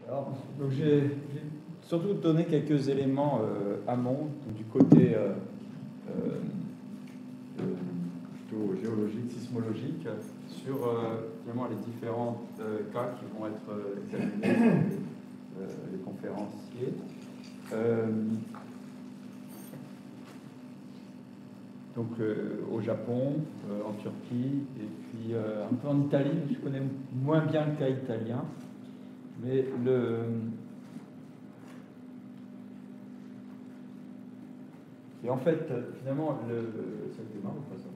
Alors, donc j'ai surtout donné quelques éléments amont, donc du côté plutôt géologique, sismologique, sur finalement les différents cas qui vont être examinés par les conférenciers. Donc au Japon, en Turquie, et puis un peu en Italie. Je connais moins bien le cas italien, mais et en fait, finalement, ça démarre ou pas, ça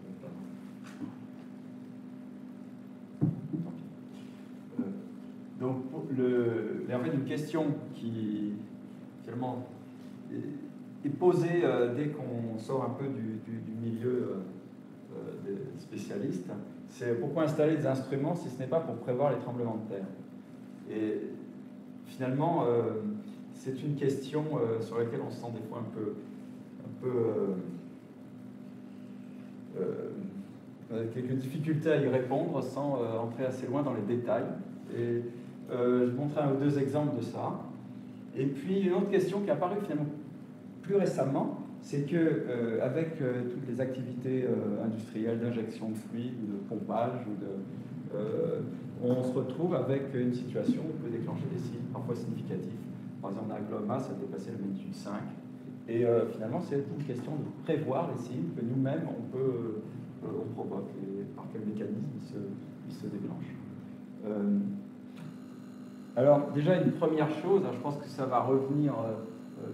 donc, en fait, une question qui finalement est posée dès qu'on sort un peu du milieu des spécialistes, c'est pourquoi installer des instruments si ce n'est pas pour prévoir les tremblements de terre. Et finalement, c'est une question sur laquelle on se sent des fois un peu avec quelques difficultés à y répondre sans entrer assez loin dans les détails. Et je montrerai un ou deux exemples de ça. Et puis une autre question qui est apparue finalement plus récemment, c'est que avec toutes les activités industrielles d'injection de fluide, ou de pompage, on se retrouve avec une situation où on peut déclencher des signes parfois significatifs. Par exemple, un gloma, ça a dépassé la magnitude 5. Et finalement, c'est une question de prévoir les signes que nous-mêmes on provoque et par quel mécanisme ils se déclenchent. Alors, déjà, une première chose, je pense que ça va revenir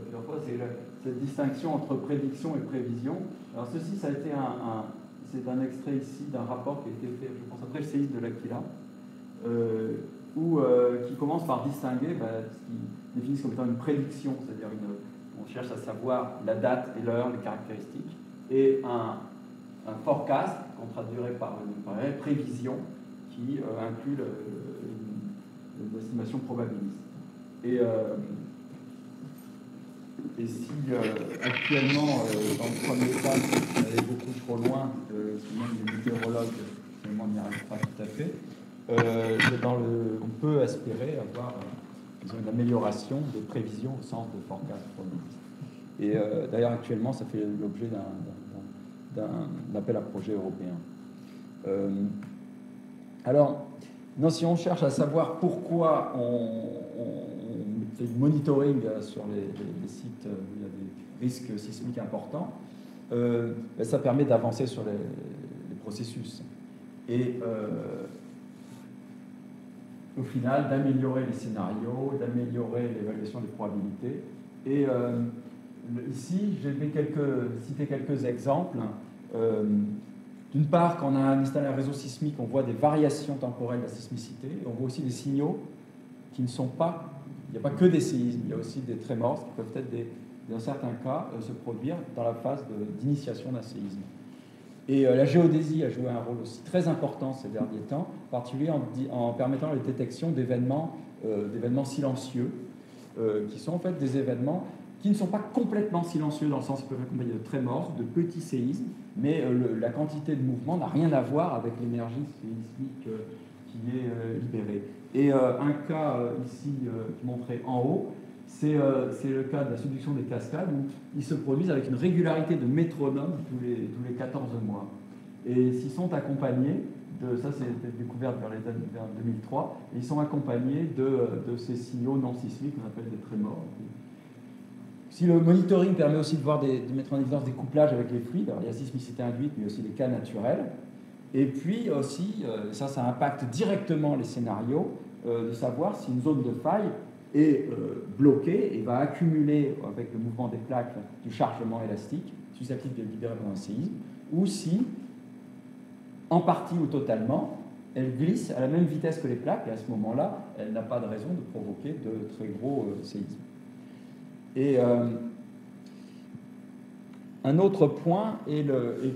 plusieurs fois, c'est cette distinction entre prédiction et prévision. Alors, ceci, ça a été c'est un extrait ici d'un rapport qui a été fait, je pense, après le séisme de l'Aquila, qui commence par distinguer ce qu'ils définissent comme étant une prédiction, c'est-à-dire on cherche à savoir la date et l'heure, les caractéristiques, et un forecast qu'on traduirait par une prévision qui inclut l'estimation probabiliste. Et si actuellement, dans le premier cas, on allait beaucoup trop loin, même les météorologues finalement n'y arrivent pas tout à fait, on peut espérer avoir une amélioration des prévisions au sens de forecast probabiliste. Et d'ailleurs, actuellement, ça fait l'objet d'un appel à projet européen. Alors, si on cherche à savoir pourquoi on fait du monitoring sur les sites où il y a des risques sismiques importants, ça permet d'avancer sur les processus. Et au final, d'améliorer les scénarios, d'améliorer l'évaluation des probabilités. Et ici, j'ai cité quelques exemples. D'une part, quand on a installé un réseau sismique, on voit des variations temporelles de la sismicité. On voit aussi des signaux qui ne sont pas... Il n'y a pas que des séismes, il y a aussi des trémors qui peuvent être, dans certains cas, se produire dans la phase d'initiation d'un séisme. Et la géodésie a joué un rôle aussi très important ces derniers temps, en particulier en permettant la détection d'événements silencieux, qui sont en fait des événements qui ne sont pas complètement silencieux dans le sens qu'ils peuvent accompagner de trémors, de petits séismes, mais la quantité de mouvement n'a rien à voir avec l'énergie séismique qui est libérée. Et un cas ici montré en haut, c'est le cas de la subduction des cascades où ils se produisent avec une régularité de métronome tous les 14 mois. Et s'ils sont accompagnés ça c'est découvert vers 2003, et ils sont accompagnés de ces signaux non sismiques qu'on appelle des trémors. Si le monitoring permet aussi de mettre en évidence des couplages avec les fluides, alors il y a sismicité induite, mais aussi des cas naturels. Et puis aussi, ça impacte directement les scénarios, de savoir si une zone de faille est bloquée et va accumuler avec le mouvement des plaques du chargement élastique susceptible de libérer pendant un séisme, ou si, en partie ou totalement, elle glisse à la même vitesse que les plaques, et à ce moment-là, elle n'a pas de raison de provoquer de très gros séismes. Et un autre point est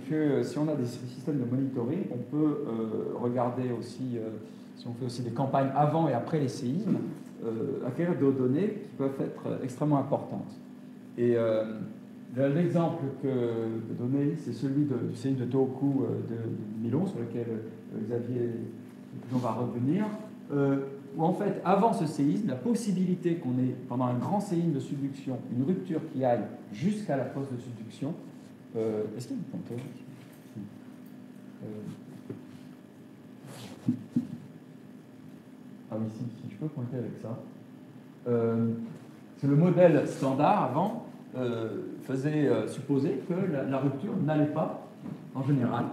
que si on a des systèmes de monitoring, on peut regarder aussi, si on fait aussi des campagnes avant et après les séismes, acquérir des données qui peuvent être extrêmement importantes. Et l'exemple que donné, c'est celui du séisme de Tohoku de 2011, sur lequel Xavier va revenir. où en fait, avant ce séisme, la possibilité qu'on ait, pendant un grand séisme de subduction, une rupture qui aille jusqu'à la fosse de subduction, est-ce qu'il y a une pointeur Ah oui, si je peux pointer avec ça. C'est le modèle standard avant faisait supposer que la rupture n'allait pas, en général,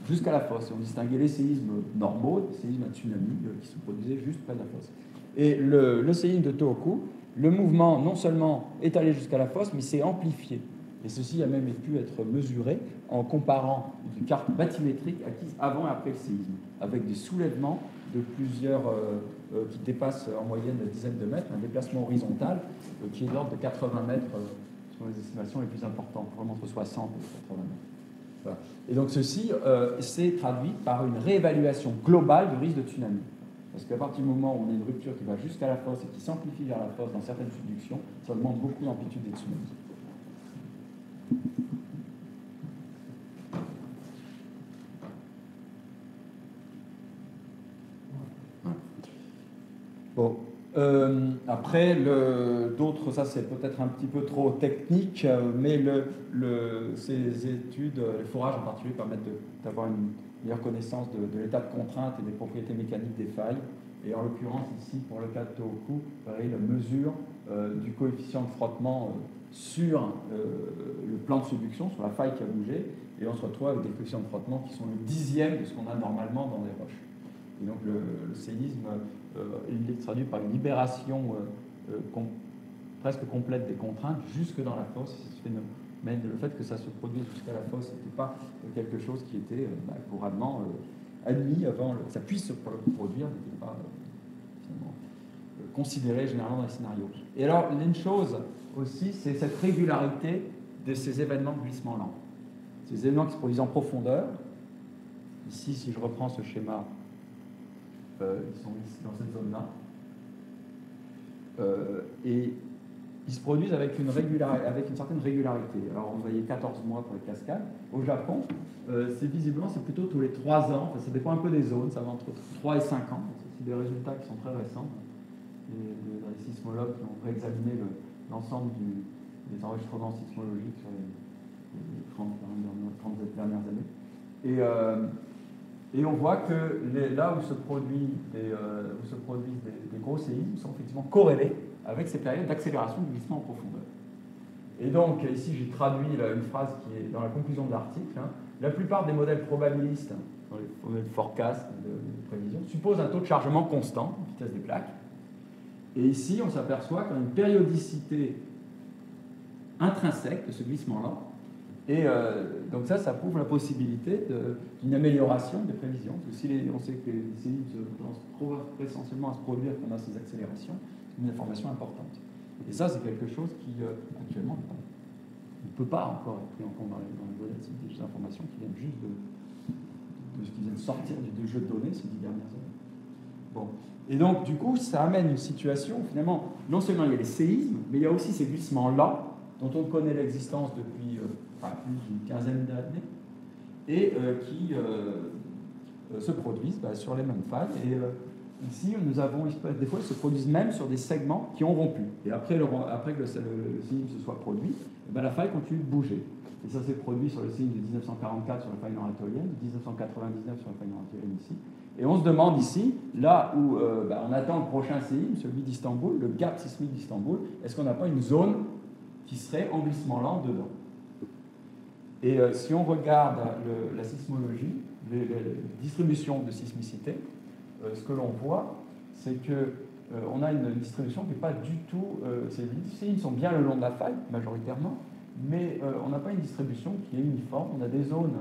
jusqu'à la fosse. On distinguait les séismes normaux, des séismes à tsunami qui se produisaient juste près de la fosse. Et le séisme de Tohoku, le mouvement non seulement est allé jusqu'à la fosse, mais s'est amplifié. Et ceci a même pu être mesuré en comparant une carte bathymétrique acquise avant et après le séisme, avec des soulèvements de plusieurs qui dépassent en moyenne une dizaine de mètres, un déplacement horizontal qui est de l'ordre de 80 mètres selon les estimations les plus importantes, vraiment entre 60 et 80 mètres. Voilà. Et donc ceci s'est traduit par une réévaluation globale du risque de tsunami. Parce qu'à partir du moment où on a une rupture qui va jusqu'à la fosse et qui s'amplifie vers la fosse dans certaines subductions, ça augmente beaucoup l'amplitude des tsunamis. Bon. Après, d'autres, ça c'est peut-être un petit peu trop technique, mais ces études, les forages en particulier, permettent d'avoir une meilleure connaissance de l'état de contrainte et des propriétés mécaniques des failles. Et en l'occurrence, ici, pour le cas de Tohoku, la mesure du coefficient de frottement sur le plan de subduction, sur la faille qui a bougé, et on se retrouve avec des coefficients de frottement qui sont le 10e de ce qu'on a normalement dans les roches. Et donc le séisme, il est traduit par une libération presque complète des contraintes jusque dans la fosse. Mais le fait que ça se produise jusqu'à la fosse n'était pas quelque chose qui était couramment admis avant, ça puisse se produire, n'était pas considéré généralement dans les scénarios. Et alors, une chose aussi, c'est cette régularité de ces événements de glissement lent. Ces événements qui se produisent en profondeur. Ici, si je reprends ce schéma, ils sont ici dans cette zone-là. Et ils se produisent avec une certaine régularité. Alors, on voyait 14 mois pour les cascades. Au Japon, visiblement, c'est plutôt tous les 3 ans. Enfin, ça dépend un peu des zones. Ça va entre 3 et 5 ans. C'est des résultats qui sont très récents. Les sismologues qui ont réexaminé l'ensemble des enregistrements sismologiques sur les 30 dernières années. Et on voit que là où se produisent des gros séismes sont effectivement corrélés avec ces périodes d'accélération du glissement en profondeur. Et donc, ici, j'ai traduit une phrase qui est dans la conclusion de l'article. La plupart des modèles probabilistes, dans les modèles forecast de prévision, supposent un taux de chargement constant, vitesse des plaques. Et ici, on s'aperçoit qu'on a une périodicité intrinsèque de ce glissement-là. Et donc ça prouve la possibilité d'une amélioration des prévisions. Parce que on sait que les séismes se essentiellement à se produire pendant ces accélérations, c'est une information importante. Et ça, c'est quelque chose qui, actuellement, ne peut pas encore être pris en compte dans les modèles. C'est des informations qui viennent juste de ce qui vient de sortir du jeu de données ces 10 dernières années. Bon. Et donc, du coup, ça amène une situation où, finalement, non seulement il y a les séismes, mais il y a aussi ces glissements lents, dont on connaît l'existence depuis plus d'une quinzaine d'années, et qui se produisent sur les mêmes failles. Et ici, nous avons, des fois, ils se produisent même sur des segments qui ont rompu. Et après que le séisme se soit produit, la faille continue de bouger. Et ça s'est produit sur le séisme de 1944 sur la faille nord-anatolienne, 1999 sur la faille nord-anatolienne ici. Et on se demande ici, là où on attend le prochain séisme, celui d'Istanbul, le gap sismique d'Istanbul, est-ce qu'on n'a pas une zone qui serait en glissement lent dedans? Et si on regarde la sismologie, les distributions de sismicité, ce que l'on voit, c'est qu'on a une distribution qui n'est pas du tout... les séismes sont bien le long de la faille, majoritairement, mais on n'a pas une distribution qui est uniforme. On a des zones,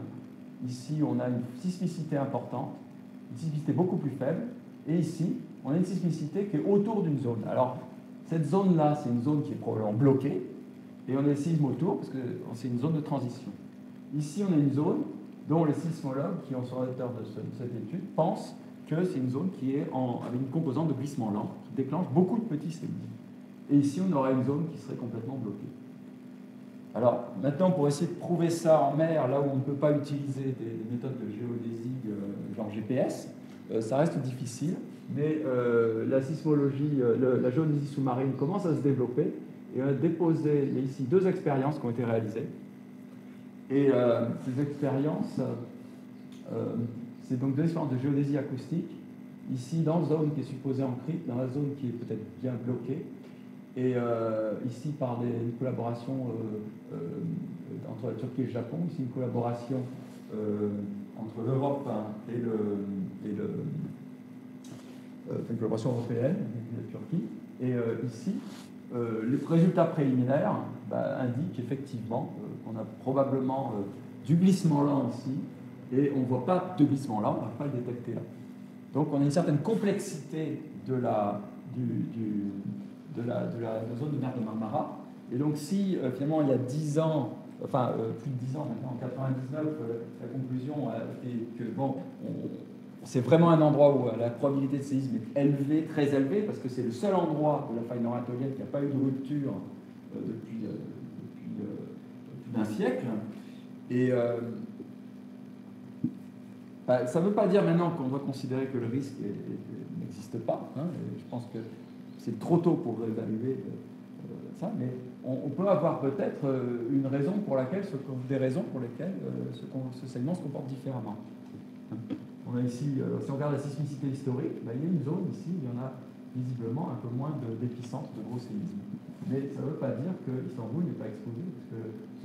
ici, on a une sismicité importante, une sismicité beaucoup plus faible, et ici, on a une sismicité qui est autour d'une zone. Alors, cette zone-là, c'est une zone qui est probablement bloquée, et on a des séismes autour, parce que c'est une zone de transition. Ici, on a une zone dont les sismologues qui sont auteurs de cette étude pensent que c'est une zone qui est avec une composante de glissement lent, qui déclenche beaucoup de petits séismes. Et ici, on aurait une zone qui serait complètement bloquée. Alors, maintenant, pour essayer de prouver ça en mer, là où on ne peut pas utiliser des méthodes de géodésie genre GPS, ça reste difficile. mais la sismologie, la géodésie sous-marine commence à se développer, et on a déposé, il y a ici 2 expériences qui ont été réalisées, et ces expériences, c'est donc 2 expériences de géodésie acoustique, ici dans la zone qui est supposée en crypte, dans la zone qui est peut-être bien bloquée, et ici par une collaboration entre la Turquie et le Japon, ici une collaboration entre l'Europe et une collaboration européenne avec la Turquie. Et ici, les résultats préliminaires indiquent effectivement qu'on a probablement du glissement lent ici, et on ne voit pas de glissement lent, on ne va pas le détecter là. Donc on a une certaine complexité de la zone de mer de Marmara. Et donc si finalement il y a 10 ans, enfin plus de 10 ans maintenant, en 99, la conclusion est que bon, c'est vraiment un endroit où la probabilité de séisme est élevée, très élevée, parce que c'est le seul endroit de la faille nord-anatolienne qui n'a pas eu de rupture depuis plus d'un siècle. Et ça ne veut pas dire maintenant qu'on doit considérer que le risque n'existe pas. Hein, je pense que c'est trop tôt pour évaluer ça, mais on peut avoir peut-être une raison pour laquelle, des raisons pour lesquelles ce segment se comporte différemment. On a ici, si on regarde la sismicité historique, il y a une zone ici où il y en a visiblement un peu moins d'épicentre de gros séismes. Mais ça ne veut pas dire que Istanbul n'est pas exposé, parce que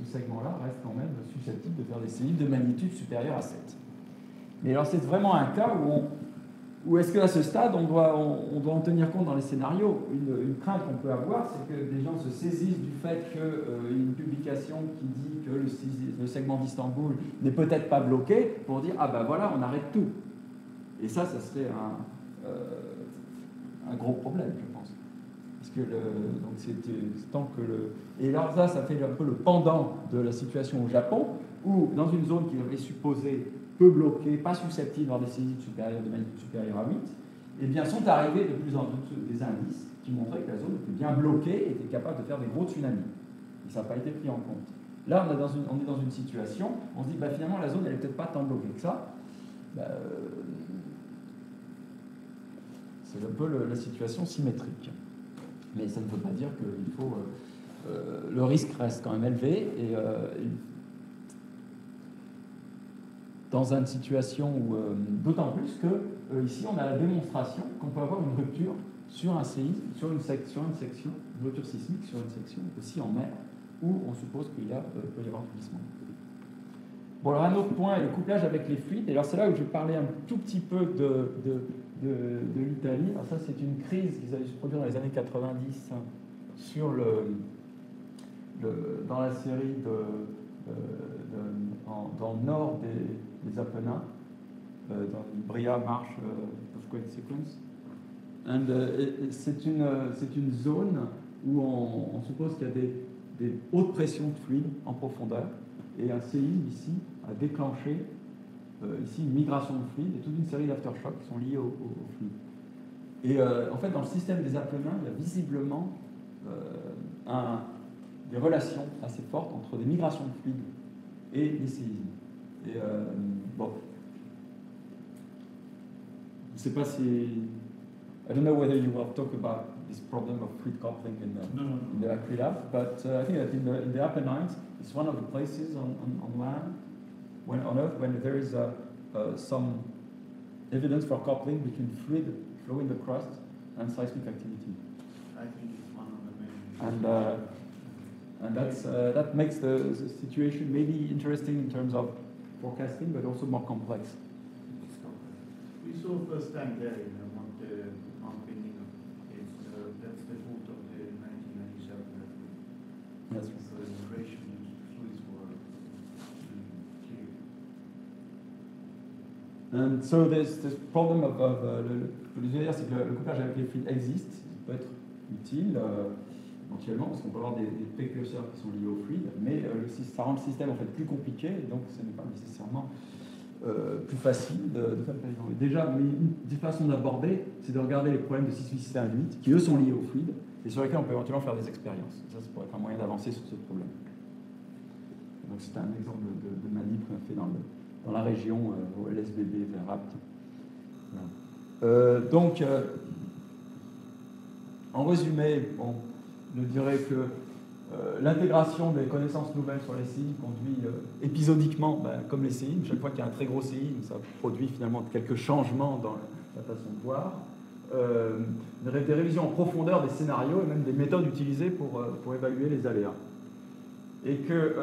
ce segment-là reste quand même susceptible de faire des séismes de magnitude supérieure à 7. Mais alors c'est vraiment un cas où est-ce qu'à ce stade, on doit en tenir compte dans les scénarios. Une crainte qu'on peut avoir, c'est que des gens se saisissent du fait qu'il y a une publication qui dit que le segment d'Istanbul n'est peut-être pas bloqué, pour dire « Ah ben voilà, on arrête tout ». Et ça serait un gros problème, je pense. Parce que donc c'est tant que et alors ça fait un peu le pendant de la situation au Japon, où dans une zone qui avait supposé peu bloquée, pas susceptible d'avoir des séismes supérieurs de magnitude supérieure à 8, eh bien sont arrivés de plus en plus des indices qui montraient que la zone était bien bloquée et était capable de faire des gros tsunamis. Et ça n'a pas été pris en compte. Là, on est dans une situation, on se dit, finalement, la zone, elle n'est peut-être pas tant bloquée que ça. C'est un peu la situation symétrique. Mais ça ne veut pas dire qu'il faut... le risque reste quand même élevé, et dans une situation où, d'autant plus que ici on a la démonstration qu'on peut avoir une rupture sur un séisme, sur une section, une rupture sismique sur une section aussi en mer, où on suppose qu'il peut y avoir un glissement. Bon, alors un autre point est le couplage avec les fluides. Et alors c'est là où je vais parler un tout petit peu de l'Italie. Alors ça, c'est une crise qui a dû se produire dans les années 90 sur dans la série dans le nord des Apennins, dans le Bria Marsh Earthquake Sequence. C'est une zone où on suppose qu'il y a des hautes pressions de fluide en profondeur, et un séisme ici a déclenché ici une migration de fluide et toute une série d'aftershocks qui sont liés au fluide. Et en fait, dans le système des Apennins, il y a visiblement des relations assez fortes entre des migrations de fluide et les séismes. Et bon, je ne sais pas si... I don't know whether you will talk about this problem of fluid coupling in the Aquilab, but I think that in the Apennines, it's one of the places on land, on Earth, when there is some evidence for coupling between fluid flow in the crust and seismic activity. I think it's one of the main. And that makes the situation maybe interesting in terms of forecasting, but also more complex. We saw first time there in Mount Pennino. That's the fault of the 1997 earthquake. Yes. So the migration fluids were clear. And so there's this problem of ce que je veux dire, c'est que le couplage avec les fluides existe, ça peut être utile éventuellement, parce qu'on peut avoir des précurseurs qui sont liés au fluide, mais ça rend le système en fait plus compliqué, et donc ce n'est pas nécessairement plus facile de faire le prévision. Déjà, une façon d'aborder, c'est de regarder les problèmes de sismicité induite, qui eux sont liés au fluide, et sur lesquels on peut éventuellement faire des expériences. Ça pourrait être un moyen d'avancer sur ce problème. Donc c'est un exemple de manip qu'on a fait dans la région, au LSBB vers Apt. Voilà. Donc, en résumé, bon, je dirais que l'intégration des connaissances nouvelles sur les séismes conduit épisodiquement, comme les séismes, chaque fois qu'il y a un très gros séisme, ça produit finalement quelques changements dans la façon de voir. Des révisions en profondeur des scénarios et même des méthodes utilisées pour évaluer les aléas. Et que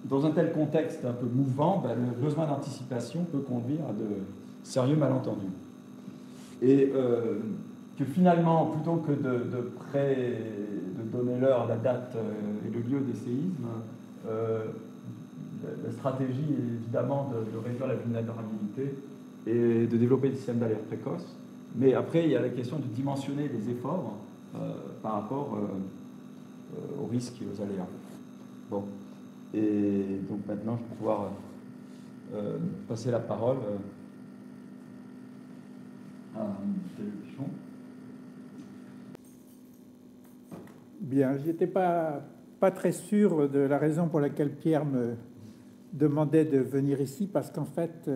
dans un tel contexte un peu mouvant, le besoin d'anticipation peut conduire à de sérieux malentendus. Et que finalement, plutôt que de donner l'heure, la date et le lieu des séismes, la stratégie est évidemment de réduire la vulnérabilité et de développer des systèmes d'alerte précoce. Mais après, il y a la question de dimensionner les efforts par rapport aux risques et aux aléas. Bon. Et donc maintenant, je vais pouvoir passer la parole à Michel Pichon. Bien, je n'étais pas très sûr de la raison pour laquelle Pierre me demandait de venir ici, parce qu'en fait,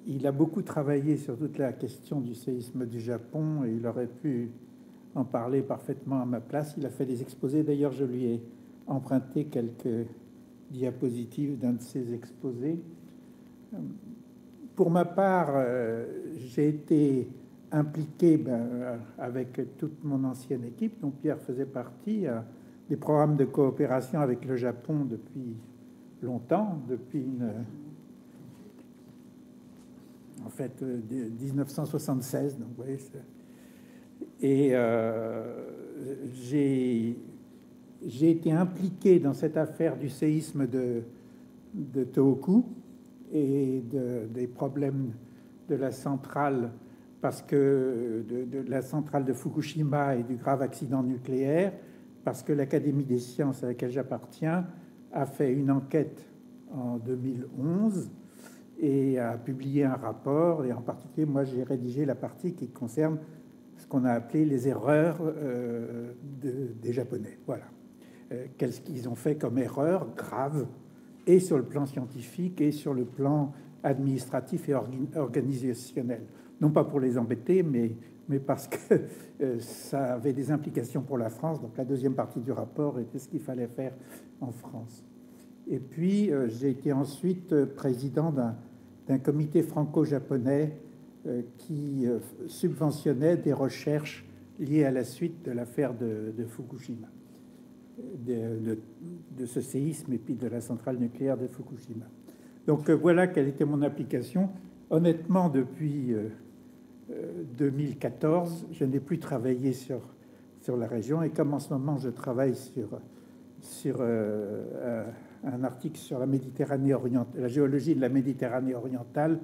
il a beaucoup travaillé sur toute la question du séisme du Japon et il aurait pu en parler parfaitement à ma place. Il a fait des exposés. D'ailleurs, je lui ai emprunté quelques diapositives d'un de ses exposés. Pour ma part, j'ai été impliqué avec toute mon ancienne équipe, dont Pierre faisait partie, à des programmes de coopération avec le Japon depuis longtemps, depuis en fait 1976. Donc, vous voyez, et j'ai été impliqué dans cette affaire du séisme de Tohoku et des problèmes de la centrale, parce que de la centrale de Fukushima et du grave accident nucléaire, parce que l'Académie des sciences à laquelle j'appartiens a fait une enquête en 2011 et a publié un rapport. Et en particulier, moi, j'ai rédigé la partie qui concerne ce qu'on a appelé les erreurs des Japonais. Voilà. Qu'est-ce qu'ils ont fait comme erreur grave, et sur le plan scientifique et sur le plan administratif et organisationnel. Non pas pour les embêter, mais parce que ça avait des implications pour la France. Donc la deuxième partie du rapport était ce qu'il fallait faire en France. Et puis j'ai été ensuite président d'un comité franco-japonais qui subventionnait des recherches liées à la suite de l'affaire de Fukushima, de ce séisme et puis de la centrale nucléaire de Fukushima. Donc voilà quelle était mon application. Honnêtement, depuis 2014, je n'ai plus travaillé sur la région, et comme en ce moment je travaille sur un article sur la Méditerranée orientale, la géologie de la Méditerranée orientale,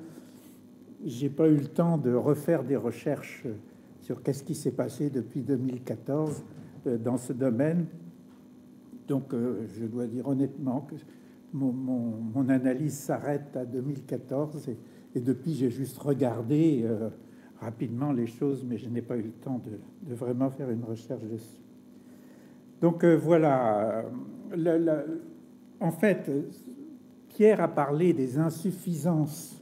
j'ai pas eu le temps de refaire des recherches sur qu'est-ce qui s'est passé depuis 2014 dans ce domaine. Donc je dois dire honnêtement que mon analyse s'arrête à 2014 et depuis j'ai juste regardé rapidement les choses, mais je n'ai pas eu le temps de vraiment faire une recherche dessus. Donc voilà, en fait, Pierre a parlé des insuffisances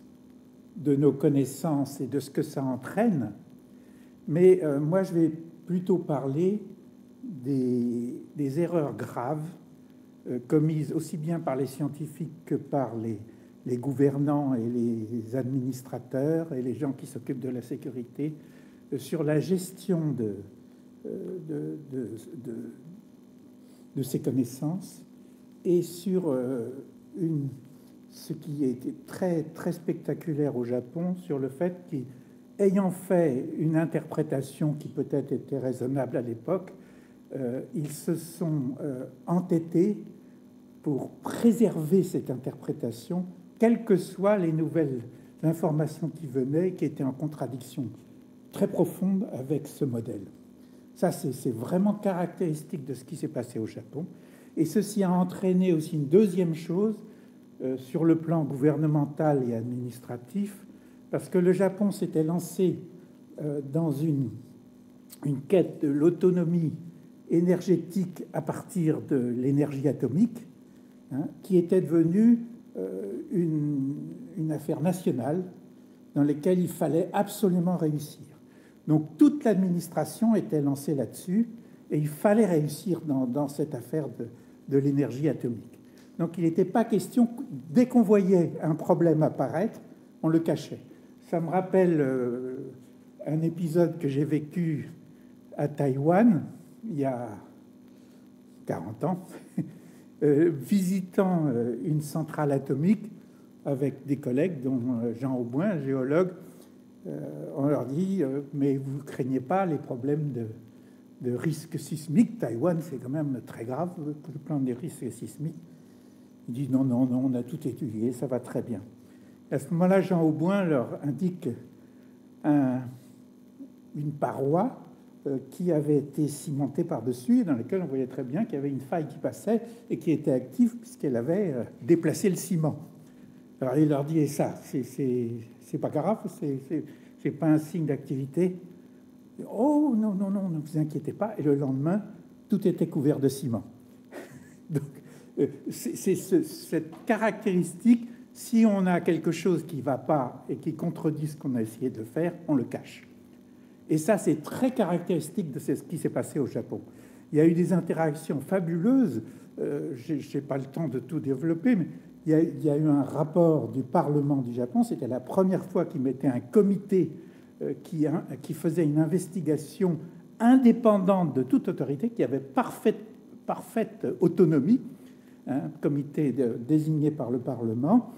de nos connaissances et de ce que ça entraîne, mais moi je vais plutôt parler des erreurs graves commises aussi bien par les scientifiques que par les gouvernants et les administrateurs et les gens qui s'occupent de la sécurité sur la gestion de ces connaissances et sur ce qui est très, très spectaculaire au Japon, sur le fait qu'ayant fait une interprétation qui peut-être était raisonnable à l'époque, ils se sont entêtés pour préserver cette interprétation, quelles que soient les nouvelles informations qui venaient, qui étaient en contradiction très profonde avec ce modèle. Ça, c'est vraiment caractéristique de ce qui s'est passé au Japon. Et ceci a entraîné aussi une deuxième chose sur le plan gouvernemental et administratif, parce que le Japon s'était lancé dans une quête de l'autonomie énergétique à partir de l'énergie atomique, qui était devenue une affaire nationale dans lesquels il fallait absolument réussir. Donc toute l'administration était lancée là-dessus, et il fallait réussir dans cette affaire de l'énergie atomique. Donc il n'était pas question, dès qu'on voyait un problème apparaître, on le cachait. Ça me rappelle un épisode que j'ai vécu à Taïwan, il y a 40 ans, visitant une centrale atomique avec des collègues, dont Jean Auboin, un géologue. On leur dit mais vous ne craignez pas les problèmes de risque sismique? Taïwan, c'est quand même très grave pour le plan des risques sismiques. Ils disent non, on a tout étudié, ça va très bien. À ce moment-là, Jean Auboin leur indique une paroi qui avait été cimentée par-dessus, dans laquelle on voyait très bien qu'il y avait une faille qui passait et qui était active puisqu'elle avait déplacé le ciment. Alors il leur dit, et ça, c'est pas grave, c'est pas un signe d'activité. Oh non, ne vous inquiétez pas. Et le lendemain, tout était couvert de ciment. Donc, c'est cette caractéristique, si on a quelque chose qui ne va pas et qui contredit ce qu'on a essayé de faire, on le cache. Et ça, c'est très caractéristique de ce qui s'est passé au Japon. Il y a eu des interactions fabuleuses. Je n'ai pas le temps de tout développer, mais il y a eu un rapport du Parlement du Japon. C'était la première fois qu'ils mettaient un comité qui faisait une investigation indépendante de toute autorité, qui avait parfaite autonomie, un comité désigné par le Parlement,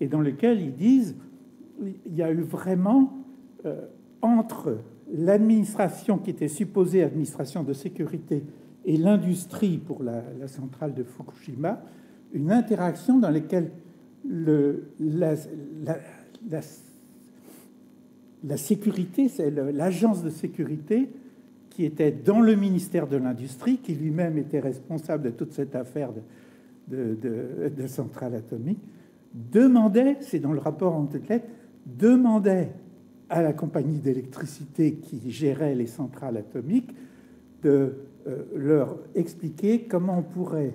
et dans lequel ils disent il y a eu vraiment entre l'administration qui était supposée administration de sécurité et l'industrie pour la centrale de Fukushima, une interaction dans laquelle la sécurité, c'est l'agence de sécurité qui était dans le ministère de l'Industrie, qui lui-même était responsable de toute cette affaire de centrale atomique, demandait, c'est dans le rapport en tête, demandait à la compagnie d'électricité qui gérait les centrales atomiques de leur expliquer comment on pourrait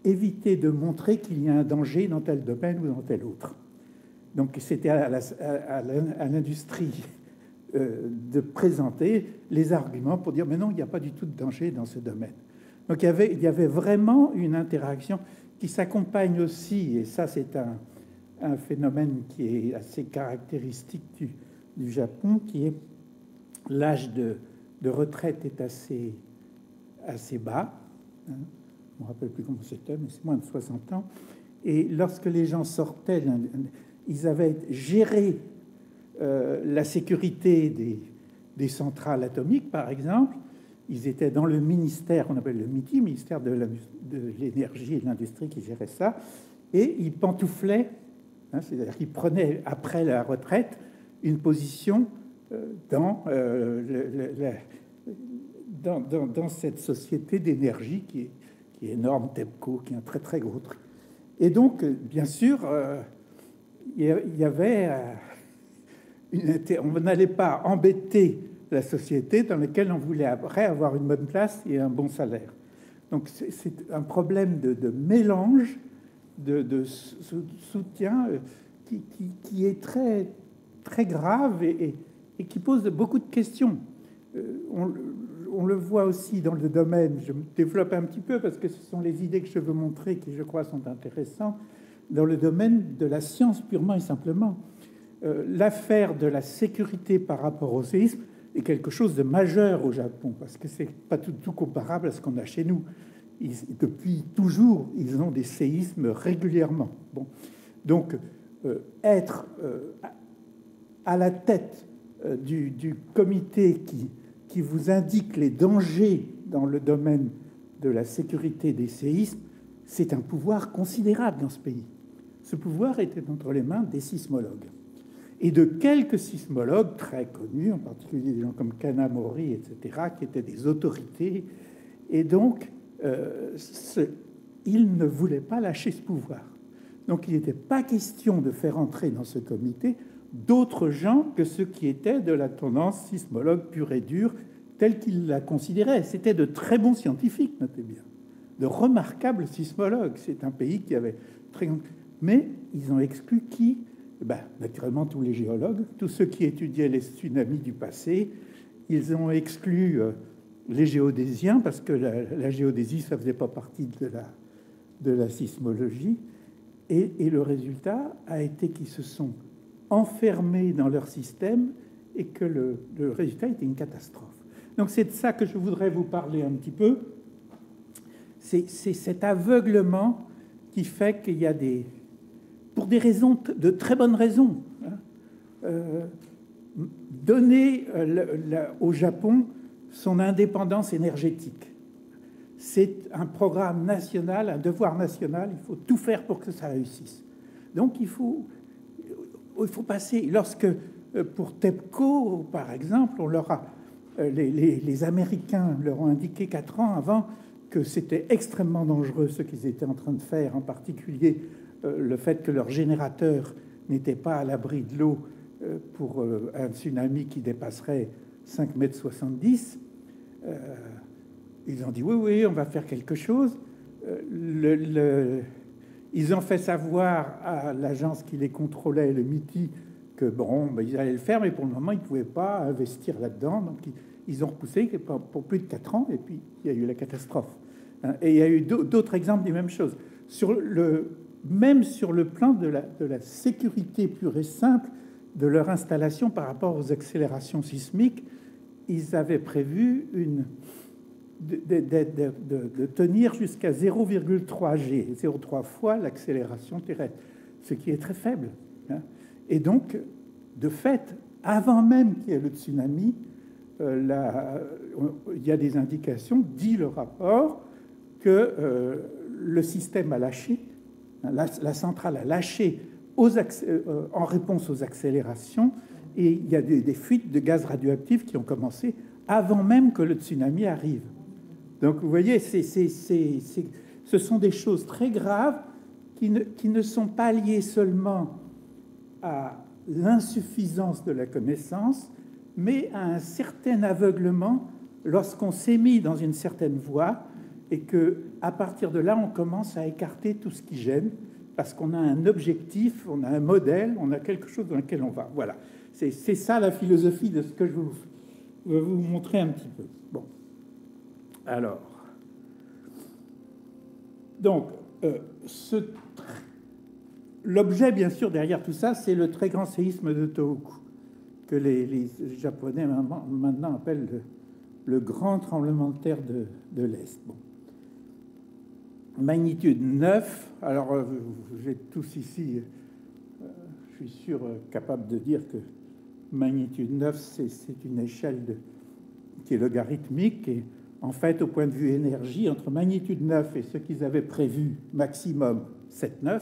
éviter de montrer qu'il y a un danger dans tel domaine ou dans tel autre. Donc c'était à l'industrie de présenter les arguments pour dire mais non, il n'y a pas du tout de danger dans ce domaine. Donc il y avait vraiment une interaction qui s'accompagne aussi, et ça c'est un phénomène qui est assez caractéristique du Japon, qui est l'âge de retraite est assez bas. Hein. Je ne me rappelle plus comment c'était, mais c'est moins de 60 ans. Et lorsque les gens sortaient, ils avaient géré la sécurité des centrales atomiques, par exemple. Ils étaient dans le ministère, on appelle le MITI, ministère de l'énergie et de l'industrie, qui gérait ça. Et ils pantouflaient, hein, c'est-à-dire qu'ils prenaient, après la retraite, une position dans cette société d'énergie qui est énorme, TEPCO, qui est un très très gros truc. Et donc, bien sûr, il y avait on n'allait pas embêter la société dans laquelle on voulait après avoir une bonne place et un bon salaire. Donc, c'est un problème de mélange, de soutien qui est très très grave et qui pose beaucoup de questions. On le voit aussi dans le domaine, je me développe un petit peu parce que ce sont les idées que je veux montrer qui, je crois, sont intéressantes, dans le domaine de la science purement et simplement. L'affaire de la sécurité par rapport au séisme est quelque chose de majeur au Japon, parce que c'est pas tout comparable à ce qu'on a chez nous. Depuis toujours, ils ont des séismes régulièrement. Bon. Donc, être à la tête du comité qui vous indique les dangers dans le domaine de la sécurité des séismes, c'est un pouvoir considérable dans ce pays. Ce pouvoir était entre les mains des sismologues. Et de quelques sismologues très connus, en particulier des gens comme Kanamori, etc., qui étaient des autorités. Et donc, ils ne voulaient pas lâcher ce pouvoir. Donc, il n'était pas question de faire entrer dans ce comité d'autres gens que ceux qui étaient de la tendance sismologue pure et dure, telle qu'ils la considéraient. C'était de très bons scientifiques, notez bien, de remarquables sismologues. C'est un pays qui avait très... Mais ils ont exclu qui? Naturellement, tous les géologues, tous ceux qui étudiaient les tsunamis du passé, ils ont exclu les géodésiens, parce que la géodésie, ça ne faisait pas partie de la sismologie. Et le résultat a été qu'ils se sont enfermés dans leur système et que le résultat était une catastrophe. Donc c'est de ça que je voudrais vous parler un petit peu. C'est cet aveuglement qui fait qu'il y a pour des raisons, de très bonnes raisons, donner au Japon son indépendance énergétique. C'est un programme national, un devoir national. Il faut tout faire pour que ça réussisse. Donc, il faut passer. Lorsque, pour TEPCO, par exemple, les Américains leur ont indiqué 4 ans avant que c'était extrêmement dangereux ce qu'ils étaient en train de faire, en particulier le fait que leur générateur n'était pas à l'abri de l'eau pour un tsunami qui dépasserait 5,70 m. Ils ont dit oui, on va faire quelque chose. Ils ont fait savoir à l'agence qui les contrôlait, le MITI, que ils allaient le faire, mais pour le moment, ils ne pouvaient pas investir là-dedans. Donc, ils ont repoussé pour plus de 4 ans, et puis il y a eu la catastrophe. Et il y a eu d'autres exemples des mêmes choses. Même sur le plan de la sécurité pure et simple de leur installation par rapport aux accélérations sismiques, ils avaient prévu de tenir jusqu'à 0,3 G, 0,3 fois l'accélération terrestre, ce qui est très faible. Et donc, de fait, avant même qu'il y ait le tsunami, il y a des indications, dit le rapport, que le système a lâché, la centrale a lâché en réponse aux accélérations, et il y a des fuites de gaz radioactifs qui ont commencé avant même que le tsunami arrive. Donc, vous voyez, ce sont des choses très graves qui ne sont pas liées seulement à l'insuffisance de la connaissance, mais à un certain aveuglement lorsqu'on s'est mis dans une certaine voie et qu'à partir de là, on commence à écarter tout ce qui gêne parce qu'on a un objectif, on a un modèle, on a quelque chose dans lequel on va. Voilà, c'est ça la philosophie de ce que je veux vous montrer un petit peu. Bon. Alors, donc, l'objet, bien sûr, derrière tout ça, c'est le très grand séisme de Tohoku, que les Japonais maintenant appellent le grand tremblement de terre de l'Est. Bon. Magnitude 9. Alors, j'ai tous ici, je suis sûr, capable de dire que magnitude 9, c'est une échelle qui est logarithmique. Et en fait, au point de vue énergie, entre magnitude 9 et ce qu'ils avaient prévu, maximum 7,9,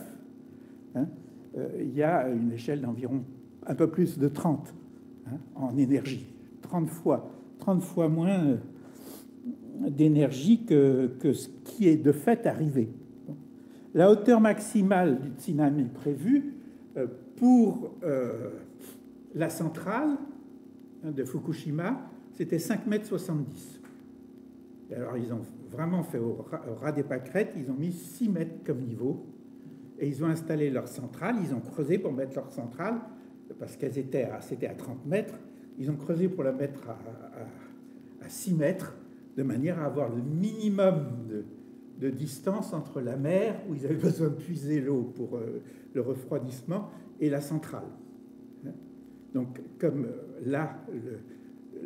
il y a une échelle d'environ un peu plus de 30 en énergie. 30 fois moins d'énergie que ce qui est de fait arrivé. La hauteur maximale du tsunami prévue pour la centrale de Fukushima, c'était 5,70 m. Et alors, ils ont vraiment fait au ras des pâquerettes, ils ont mis 6 mètres comme niveau, et ils ont installé leur centrale, ils ont creusé pour mettre leur centrale, parce c'était à 30 mètres, ils ont creusé pour la mettre à 6 mètres, de manière à avoir le minimum de distance entre la mer, où ils avaient besoin de puiser l'eau pour le refroidissement, et la centrale. Donc, comme là,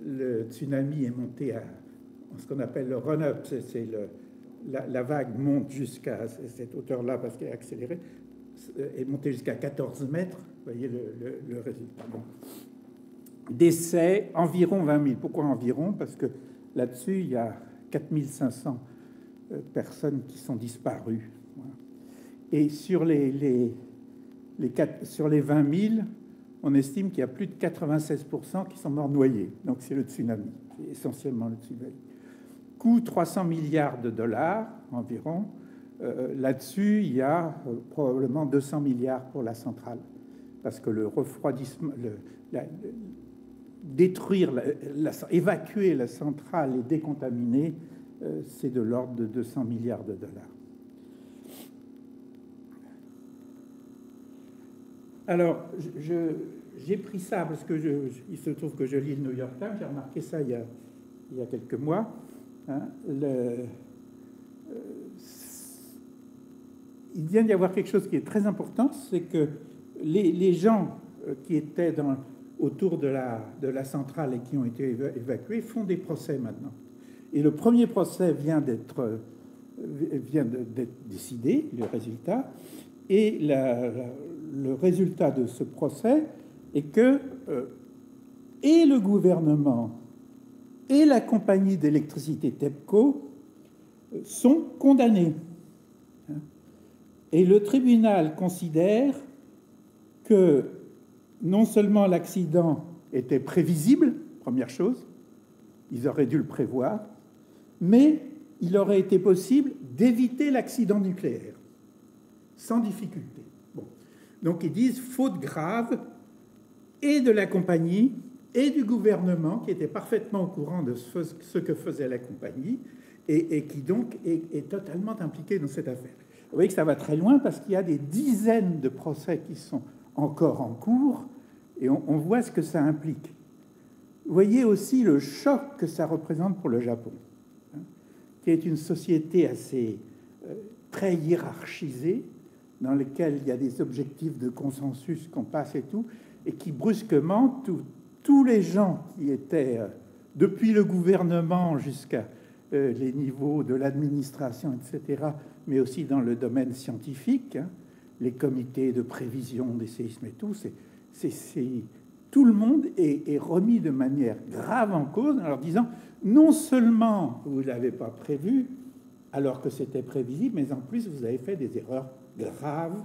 le tsunami est monté à ce qu'on appelle le run-up, c'est la vague monte jusqu'à cette hauteur-là, parce qu'elle est accélérée, est montée jusqu'à 14 mètres. Vous voyez le résultat. Bon. Décès, environ 20 000. Pourquoi environ? Parce que là-dessus, il y a 4500 personnes qui sont disparues. Voilà. Et sur les 20 000, on estime qu'il y a plus de 96% qui sont morts noyés. Donc c'est le tsunami, c'est essentiellement le tsunami. Coût 300 milliards de dollars environ. Là-dessus, il y a probablement 200 milliards pour la centrale. Parce que le refroidissement, évacuer la centrale et décontaminer, c'est de l'ordre de 200 milliards de dollars. Alors, j'ai pris ça parce que il se trouve que je lis le New York Times, j'ai remarqué ça il y a quelques mois. Hein, il vient d'y avoir quelque chose qui est très important, c'est que les gens qui étaient autour de la centrale et qui ont été évacués font des procès maintenant. Et le premier procès vient d'être décidé, le résultat, et le résultat de ce procès est que et le gouvernement et la compagnie d'électricité TEPCO sont condamnés. Et le tribunal considère que non seulement l'accident était prévisible, première chose, ils auraient dû le prévoir, mais il aurait été possible d'éviter l'accident nucléaire, sans difficulté. Bon. Donc ils disent faute grave et de la compagnie et du gouvernement qui était parfaitement au courant de ce que faisait la compagnie et qui donc est totalement impliqué dans cette affaire. Vous voyez que ça va très loin parce qu'il y a des dizaines de procès qui sont encore en cours et on voit ce que ça implique. Vous voyez aussi le choc que ça représente pour le Japon, hein, qui est une société assez très hiérarchisée, dans lequel il y a des objectifs de consensus qu'on passe et tout, et qui brusquement, tous les gens qui étaient, depuis le gouvernement jusqu'à les niveaux de l'administration, etc., mais aussi dans le domaine scientifique, hein, les comités de prévision des séismes et tout, tout le monde est remis de manière grave en cause en leur disant non seulement vous ne l'avez pas prévu alors que c'était prévisible, mais en plus vous avez fait des erreurs graves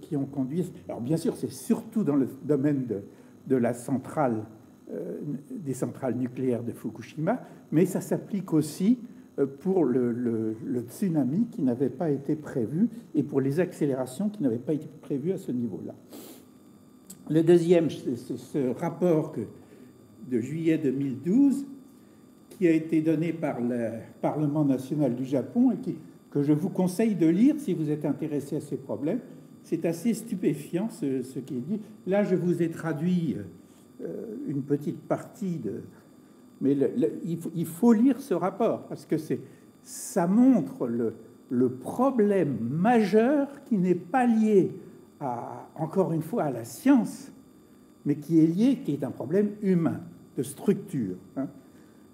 qui ont conduit... Alors bien sûr, c'est surtout dans le domaine de la centrale, des centrales nucléaires de Fukushima, mais ça s'applique aussi pour le tsunami qui n'avait pas été prévu et pour les accélérations qui n'avaient pas été prévues à ce niveau-là. Le deuxième, c'est ce rapport de juillet 2012 qui a été donné par le Parlement national du Japon et que je vous conseille de lire si vous êtes intéressé à ces problèmes. C'est assez stupéfiant ce qui est dit. Là, je vous ai traduit une petite partie mais il faut lire ce rapport parce que ça montre le problème majeur qui n'est pas lié encore une fois à la science, mais qui est un problème humain, de structure. Hein.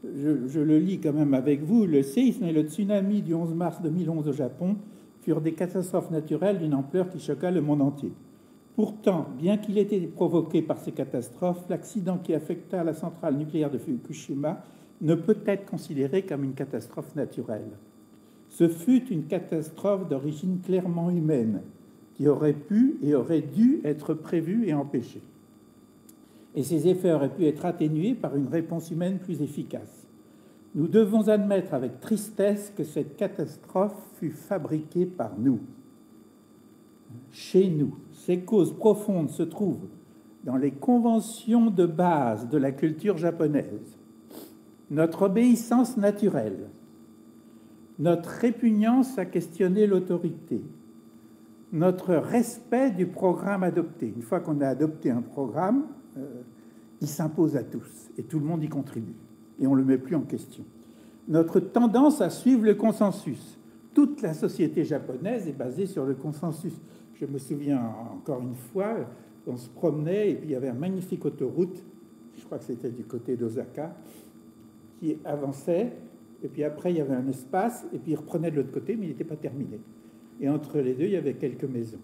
Je le lis quand même avec vous. Le séisme et le tsunami du 11 mars 2011 au Japon furent des catastrophes naturelles d'une ampleur qui choqua le monde entier. Pourtant, bien qu'il ait été provoqué par ces catastrophes, l'accident qui affecta la centrale nucléaire de Fukushima ne peut être considéré comme une catastrophe naturelle. Ce fut une catastrophe d'origine clairement humaine, qui aurait pu et aurait dû être prévue et empêchée. Et ces effets auraient pu être atténués par une réponse humaine plus efficace. Nous devons admettre avec tristesse que cette catastrophe fut fabriquée par nous. Chez nous, ces causes profondes se trouvent dans les conventions de base de la culture japonaise, notre obéissance naturelle, notre répugnance à questionner l'autorité, notre respect du programme adopté. Une fois qu'on a adopté un programme, il s'impose à tous et tout le monde y contribue et on ne le met plus en question. Notre tendance à suivre le consensus. Toute la société japonaise est basée sur le consensus. Je me souviens encore une fois, on se promenait et puis il y avait un magnifique autoroute, je crois que c'était du côté d'Osaka, qui avançait et puis après il y avait un espace et puis il reprenait de l'autre côté mais il n'était pas terminé. Et entre les deux, il y avait quelques maisons.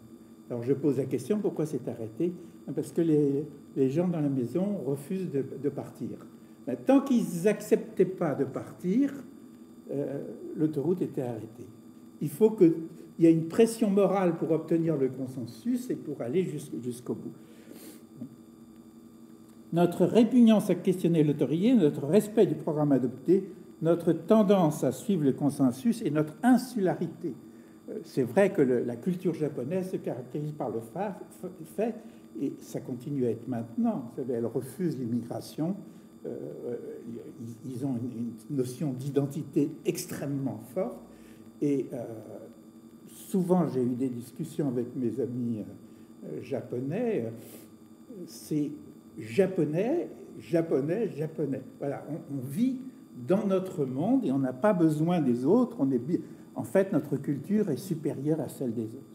Alors je pose la question, pourquoi c'est arrêté? Parce que les gens dans la maison refusent de partir. Mais tant qu'ils n'acceptaient pas de partir, l'autoroute était arrêtée. Il faut qu'il y ait une pression morale pour obtenir le consensus et pour aller jusqu'au bout. Notre répugnance à questionner l'autorité, notre respect du programme adopté, notre tendance à suivre le consensus et notre insularité. C'est vrai que la culture japonaise se caractérise par le fait, et ça continue à être maintenant. Vous savez, elle refuse l'immigration. Ils ont une notion d'identité extrêmement forte. Et souvent, j'ai eu des discussions avec mes amis japonais, c'est japonais, japonais, japonais. Voilà, on vit dans notre monde et on n'a pas besoin des autres. En fait, notre culture est supérieure à celle des autres.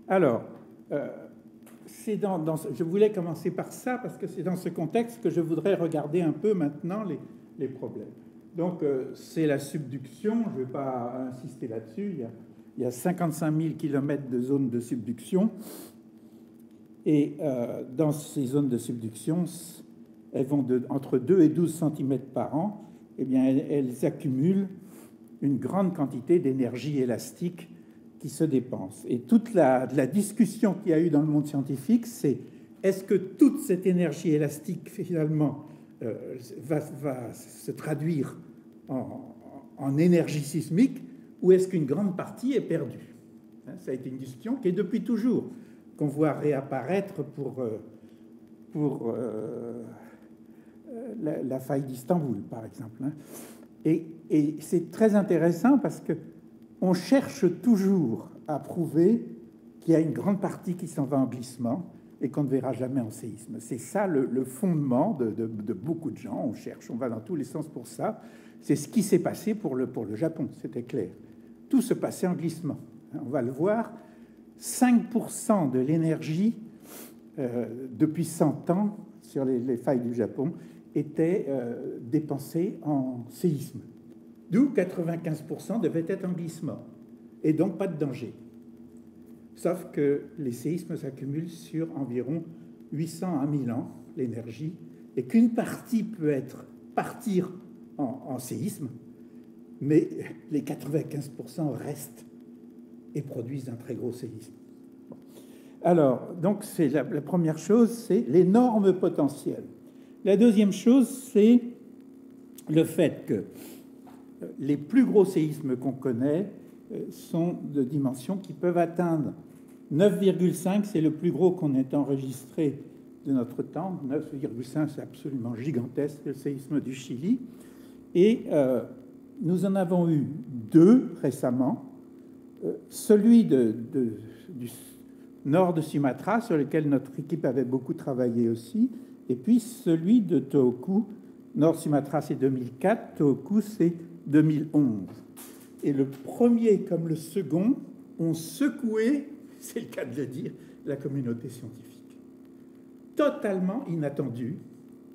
Alors, je voulais commencer par ça parce que c'est dans ce contexte que je voudrais regarder un peu maintenant les problèmes. Donc, c'est la subduction, je ne vais pas insister là-dessus, il y a 55 000 km de zones de subduction, et dans ces zones de subduction, elles vont entre 2 et 12 cm par an, eh bien, elles accumulent une grande quantité d'énergie élastique qui se dépense. Et toute la discussion qu'il y a eu dans le monde scientifique, c'est est-ce que toute cette énergie élastique, finalement, va se traduire en énergie sismique, ou est-ce qu'une grande partie est perdue? Ça a été une discussion qui est depuis toujours, qu'on voit réapparaître pour la faille d'Istanbul, par exemple. Et c'est très intéressant parce que on cherche toujours à prouver qu'il y a une grande partie qui s'en va en glissement et qu'on ne verra jamais en séisme. C'est ça le fondement de beaucoup de gens. On cherche, on va dans tous les sens pour ça. C'est ce qui s'est passé pour le Japon, c'était clair. Tout se passait en glissement. On va le voir, 5% de l'énergie depuis 100 ans sur les failles du Japon était dépensée en séisme. D'où 95% devaient être en glissement, et donc pas de danger. Sauf que les séismes s'accumulent sur environ 800 à 1000 ans, l'énergie, et qu'une partie peut partir en séisme, mais les 95% restent et produisent un très gros séisme. Alors, donc, c'est la première chose, c'est l'énorme potentiel. La deuxième chose, c'est le fait que les plus gros séismes qu'on connaît sont de dimensions qui peuvent atteindre 9,5, c'est le plus gros qu'on ait enregistré de notre temps. 9,5, c'est absolument gigantesque, le séisme du Chili. Et nous en avons eu 2 récemment. Celui du nord de Sumatra, sur lequel notre équipe avait beaucoup travaillé aussi, et puis celui de Tohoku. Nord Sumatra, c'est 2004, Tohoku, c'est 2011. Et le premier comme le second ont secoué, c'est le cas de le dire, la communauté scientifique. Totalement inattendu,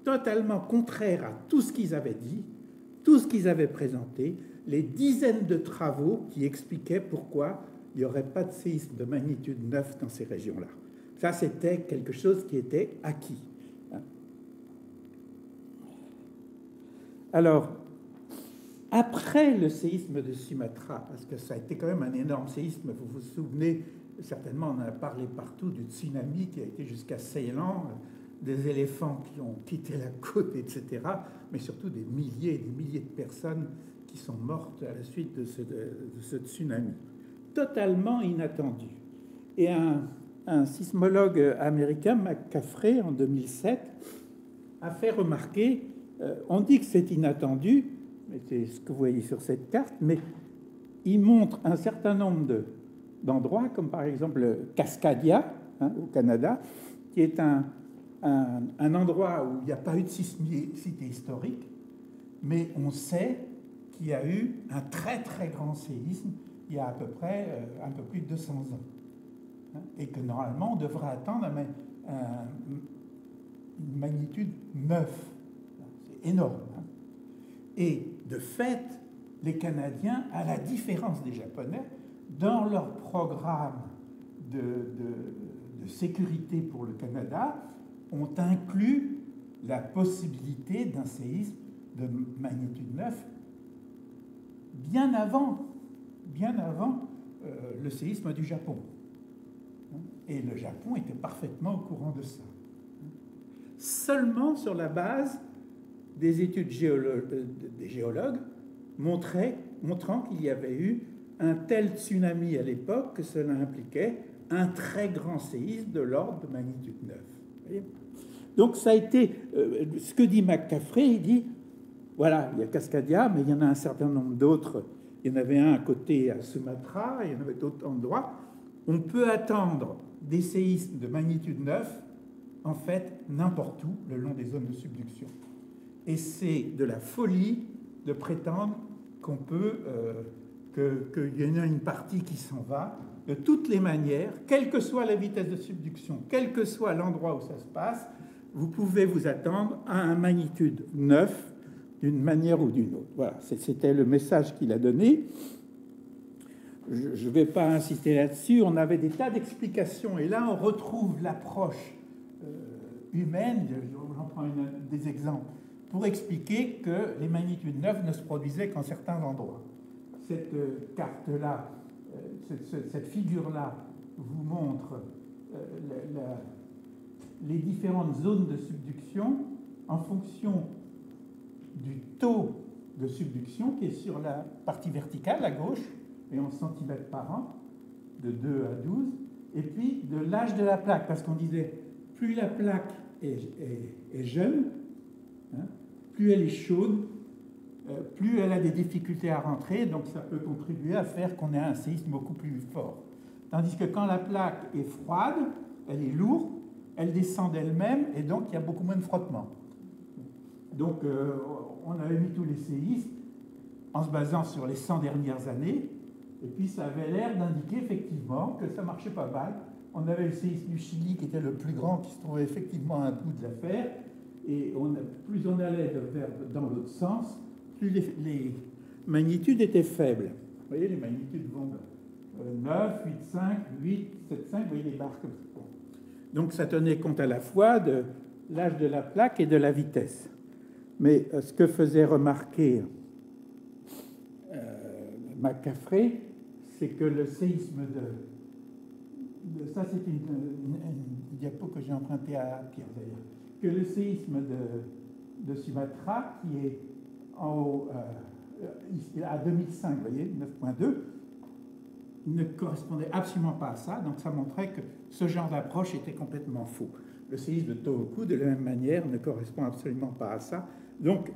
totalement contraire à tout ce qu'ils avaient dit, tout ce qu'ils avaient présenté, les dizaines de travaux qui expliquaient pourquoi il n'y aurait pas de séisme de magnitude 9 dans ces régions-là. Ça, c'était quelque chose qui était acquis. Alors, après le séisme de Sumatra, parce que ça a été quand même un énorme séisme, vous vous souvenez, certainement on en a parlé partout, du tsunami qui a été jusqu'à Ceylan, des éléphants qui ont quitté la côte, etc., mais surtout des milliers et des milliers de personnes qui sont mortes à la suite de ce tsunami. Totalement inattendu. Et un sismologue américain, McCaffrey, en 2007, a fait remarquer, on dit que c'est inattendu, c'est ce que vous voyez sur cette carte, mais il montre un certain nombre d'endroits, comme par exemple Cascadia, au Canada, qui est un endroit où il n'y a pas eu de sismicité historique, mais on sait qu'il y a eu un très très grand séisme il y a à peu près un peu plus de 200 ans. Et que normalement on devrait attendre une magnitude 9. C'est énorme. Et de fait, les Canadiens, à la différence des Japonais, dans leur programme de sécurité pour le Canada, ont inclus la possibilité d'un séisme de magnitude 9 bien avant le séisme du Japon. Et le Japon était parfaitement au courant de ça. Seulement sur la base des études des géologues montrant qu'il y avait eu un tel tsunami à l'époque que cela impliquait un très grand séisme de l'ordre de magnitude 9. Vous voyez ? Donc ça a été ce que dit McCaffrey, il dit voilà, il y a Cascadia, mais il y en a un certain nombre d'autres. Il y en avait un à côté à Sumatra, il y en avait d'autres endroits on peut attendre des séismes de magnitude 9, en fait, n'importe où, le long des zones de subduction. Et c'est de la folie de prétendre qu'on peut, qu'il y en a une partie qui s'en va. De toutes les manières, quelle que soit la vitesse de subduction, quel que soit l'endroit où ça se passe, vous pouvez vous attendre à un magnitude 9 d'une manière ou d'une autre. Voilà, c'était le message qu'il a donné. Je ne vais pas insister là-dessus. On avait des tas d'explications. Et là, on retrouve l'approche humaine. J'en prends des exemples pour expliquer que les magnitudes 9 ne se produisaient qu'en certains endroits. Cette carte-là, cette figure-là vous montre les différentes zones de subduction en fonction du taux de subduction qui est sur la partie verticale à gauche, et en centimètres par an, de 2 à 12, et puis de l'âge de la plaque, parce qu'on disait, plus la plaque est jeune, hein, plus elle est chaude, plus elle a des difficultés à rentrer, donc ça peut contribuer à faire qu'on ait un séisme beaucoup plus fort. Tandis que quand la plaque est froide, elle est lourde, elle descend d'elle-même, et donc il y a beaucoup moins de frottement. Donc on avait mis tous les séismes en se basant sur les 100 dernières années, et puis ça avait l'air d'indiquer effectivement que ça marchait pas mal. On avait le séisme du Chili qui était le plus grand, qui se trouvait effectivement à un bout de l'affaire, et plus on allait dans l'autre sens, plus les magnitudes étaient faibles. Vous voyez, les magnitudes vont de 9, 8, 5, 8, 7, 5, vous voyez les barres comme ça. Donc ça tenait compte à la fois de l'âge de la plaque et de la vitesse. Mais ce que faisait remarquer McCaffrey, c'est que le séisme ça c'est une diapo que j'ai empruntée à Pierre d'ailleurs, que le séisme de Sumatra, qui est en haut, à 2005, vous voyez, 9.2, ne correspondait absolument pas à ça, donc ça montrait que ce genre d'approche était complètement faux. Le séisme de Tohoku, de la même manière, ne correspond absolument pas à ça. Donc,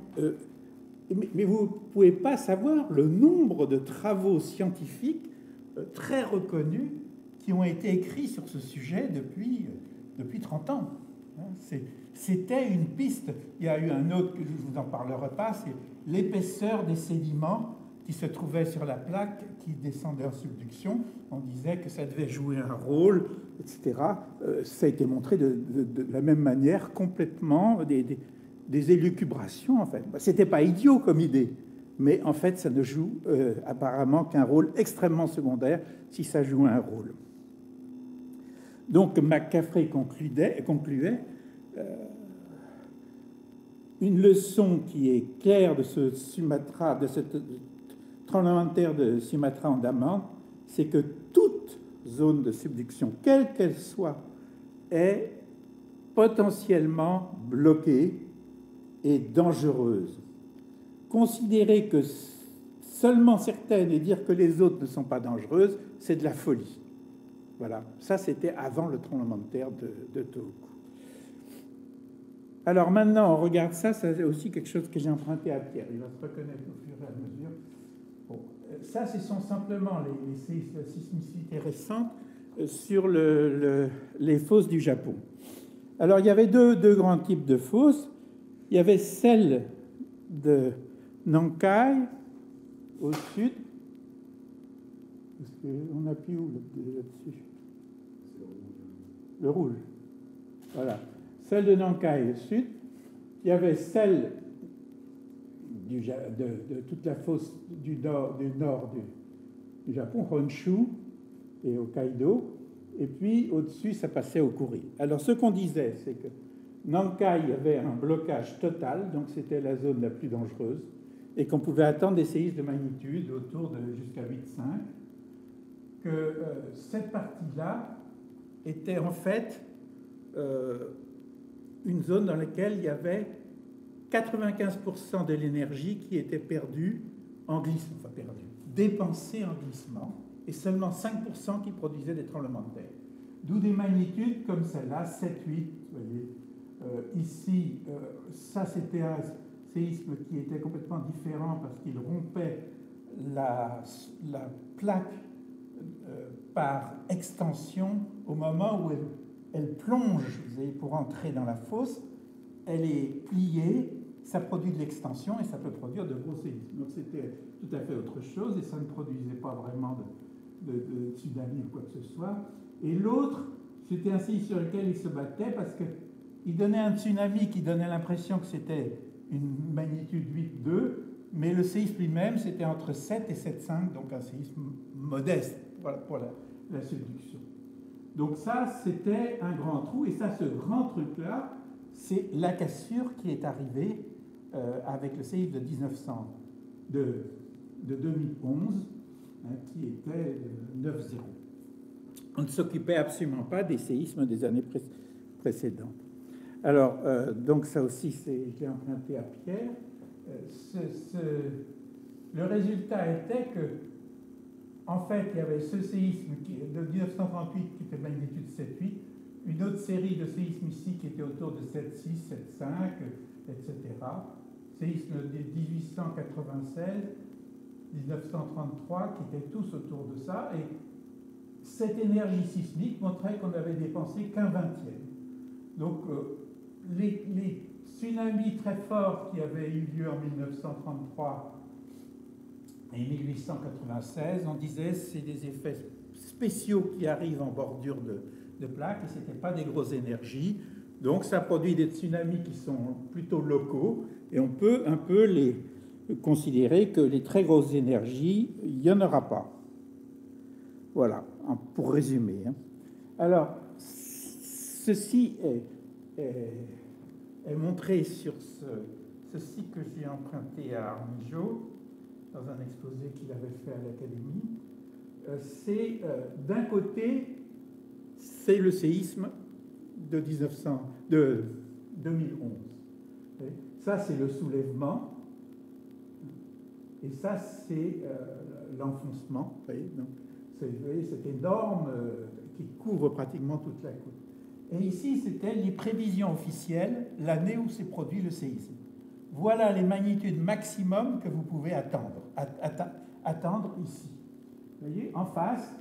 mais vous ne pouvez pas savoir le nombre de travaux scientifiques très reconnus qui ont été écrits sur ce sujet depuis 30 ans. C'était une piste. Il y a eu un autre, que je ne vous en parlerai pas, c'est l'épaisseur des sédiments qui se trouvaient sur la plaque, qui descendaient en subduction. On disait que ça devait jouer un rôle, etc. Ça a été montré de la même manière, complètement, des élucubrations, en fait. C'était pas idiot comme idée, mais en fait, ça ne joue apparemment qu'un rôle extrêmement secondaire si ça joue un rôle. Donc, McCaffrey concluait une leçon qui est claire de ce Sumatra, de ce tremblement de terre de Sumatra Andaman, c'est que toute zone de subduction, quelle qu'elle soit, est potentiellement bloquée et dangereuse. Considérer que seulement certaines et dire que les autres ne sont pas dangereuses, c'est de la folie. Voilà, ça c'était avant le tremblement de terre de Tohoku. Alors maintenant, on regarde ça, c'est aussi quelque chose que j'ai emprunté à Pierre. Il va se reconnaître au fur et à mesure. Bon, ça, ce sont simplement les sismicités récentes sur les fosses du Japon. Alors, il y avait deux grands types de fosses. Il y avait celle de Nankai, au sud. On appuie où là-dessus? Le rouge. Voilà. Celle de Nankai au sud. Il y avait celle de toute la fosse du nord du Japon, Honshu et Hokkaido. Et puis au-dessus, ça passait au Kuri. Alors ce qu'on disait, c'est que Nankai avait un blocage total, donc c'était la zone la plus dangereuse, et qu'on pouvait attendre des séismes de magnitude autour de jusqu'à 8,5, que cette partie-là était en fait une zone dans laquelle il y avait 95% de l'énergie qui était perdue en glissement, enfin perdue, dépensée en glissement, et seulement 5% qui produisaient des tremblements de terre. D'où des magnitudes comme celle-là, 7, 8, vous voyez. Ici, ça c'était un séisme qui était complètement différent parce qu'il rompait la plaque par extension au moment où elle plonge, vous savez, pour entrer dans la fosse, elle est pliée, ça produit de l'extension et ça peut produire de gros séismes. Donc c'était tout à fait autre chose et ça ne produisait pas vraiment de tsunami ou quoi que ce soit. Et l'autre, c'était un séisme sur lequel il se battait parce qu'il donnait un tsunami qui donnait l'impression que c'était une magnitude 8,2, mais le séisme lui-même, c'était entre 7 et 7,5, donc un séisme modeste pour la subduction. Donc ça, c'était un grand trou, et ça, ce grand truc-là, c'est la cassure qui est arrivée avec le séisme de 2011, qui était 9,0. On ne s'occupait absolument pas des séismes des années précédentes. Alors, donc ça aussi, je l'ai emprunté à Pierre. Le résultat était que, en fait, il y avait ce séisme de 1938 qui était magnitude 7,8, une autre série de séismes ici qui était autour de 7,6, 7,5, etc. Séisme de 1896, 1933, qui étaient tous autour de ça. Et cette énergie sismique montrait qu'on n'avait dépensé qu'un vingtième. Donc, les tsunamis très forts qui avaient eu lieu en 1933 et 1896, on disait c'est des effets spéciaux qui arrivent en bordure de plaques et ce n'étaient pas des grosses énergies. Donc ça produit des tsunamis qui sont plutôt locaux et on peut un peu les considérer que les très grosses énergies, il n'y en aura pas. Voilà, pour résumer. Alors, ceci est montré sur ceci que j'ai emprunté à Armijo dans un exposé qu'il avait fait à l'Académie. C'est d'un côté, c'est le séisme de 2011. Ça, c'est le soulèvement. Et ça, c'est l'enfoncement. Vous voyez, c'est énorme qui couvre pratiquement toute la côte. Et ici, c'était les prévisions officielles, l'année où s'est produit le séisme. Voilà les magnitudes maximum que vous pouvez attendre ici. Vous voyez, en face,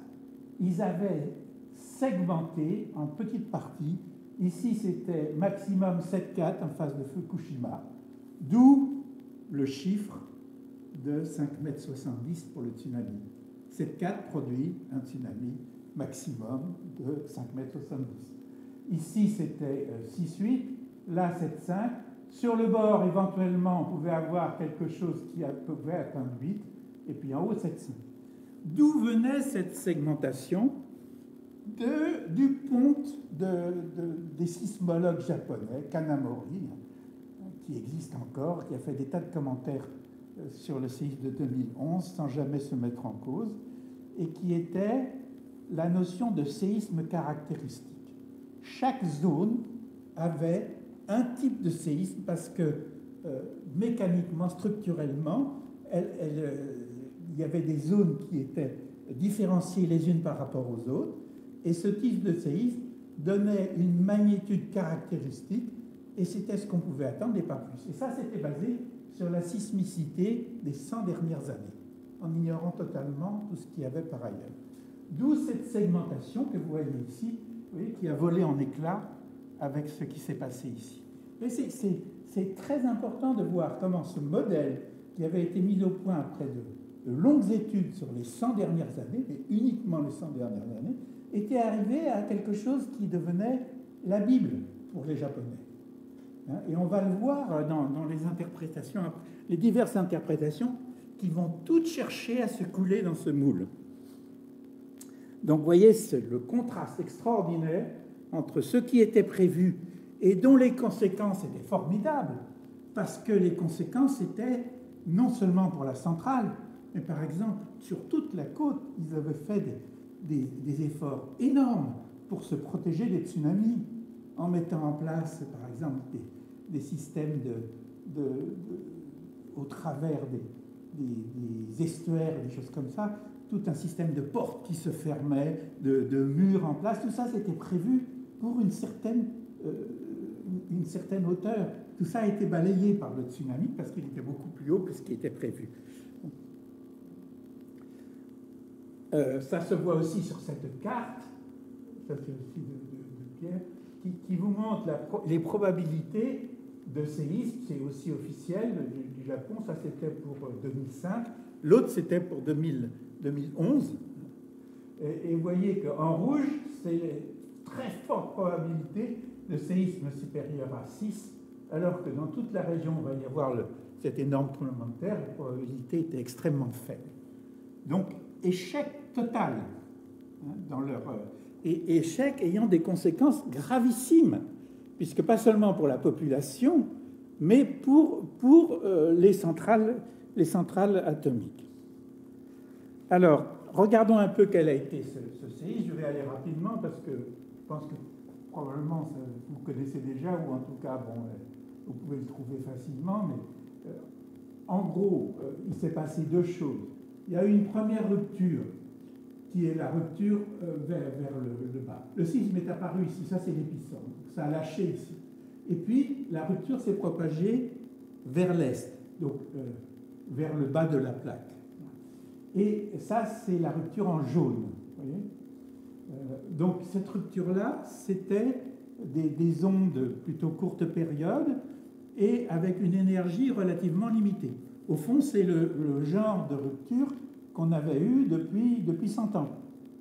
ils avaient segmenté en petites parties. Ici, c'était maximum 7,4 en face de Fukushima, d'où le chiffre de 5,70 m pour le tsunami. 7,4 produit un tsunami maximum de 5,70 m. Ici, c'était 6,8, là, 7,5. Sur le bord, éventuellement, on pouvait avoir quelque chose qui pouvait atteindre 8, et puis en haut, 7,5. D'où venait cette segmentation? Du ponte des sismologues japonais, Kanamori, qui existe encore, qui a fait des tas de commentaires sur le séisme de 2011 sans jamais se mettre en cause, et qui était la notion de séisme caractéristique. Chaque zone avait un type de séisme parce que mécaniquement, structurellement, il y avait des zones qui étaient différenciées les unes par rapport aux autres, et ce type de séisme donnait une magnitude caractéristique, et c'était ce qu'on pouvait attendre et pas plus. Et ça, c'était basé sur la sismicité des 100 dernières années, en ignorant totalement tout ce qu'il y avait par ailleurs. D'où cette segmentation que vous voyez ici, vous voyez, qui a volé en éclats avec ce qui s'est passé ici. Mais c'est très important de voir comment ce modèle, qui avait été mis au point après de longues études sur les 100 dernières années, mais uniquement les 100 dernières années, était arrivé à quelque chose qui devenait la Bible pour les Japonais. Et on va le voir dans les interprétations, les diverses interprétations qui vont toutes chercher à se couler dans ce moule. Donc, vous voyez, c'est le contraste extraordinaire entre ce qui était prévu et dont les conséquences étaient formidables, parce que les conséquences étaient non seulement pour la centrale, mais par exemple, sur toute la côte, ils avaient fait des efforts énormes pour se protéger des tsunamis, en mettant en place, par exemple, des systèmes au travers des estuaires, des choses comme ça, tout un système de portes qui se fermaient, de murs en place, tout ça c'était prévu pour une certaine hauteur. Tout ça a été balayé par le tsunami parce qu'il était beaucoup plus haut que ce qui était prévu. Ça se voit aussi sur cette carte, ça c'est aussi de Pierre, qui vous montre les probabilités de séisme. C'est aussi officiel du Japon, ça c'était pour 2005, l'autre c'était pour 2011. Et vous voyez qu'en rouge, c'est très forte probabilité de séisme supérieur à 6, alors que dans toute la région, on va y avoir cet énorme tremblement de terre, la probabilité était extrêmement faible. Donc, échec total dans leur... et échec ayant des conséquences gravissimes, puisque pas seulement pour la population, mais pour les centrales atomiques. Alors, regardons un peu quel a été ce séisme. Je vais aller rapidement parce que je pense que probablement vous connaissez déjà, ou en tout cas, bon, vous pouvez le trouver facilement, mais en gros, il s'est passé deux choses. Il y a eu une première rupture, qui est la rupture vers le bas. Le séisme est apparu ici, ça c'est l'épicentre, ça a lâché ici. Et puis, la rupture s'est propagée vers l'est, donc vers le bas de la plaque. Et ça, c'est la rupture en jaune. Vous voyez, donc, cette rupture-là, c'était des ondes plutôt courte période et avec une énergie relativement limitée. Au fond, c'est le genre de rupture qu'on avait eu depuis 100 ans.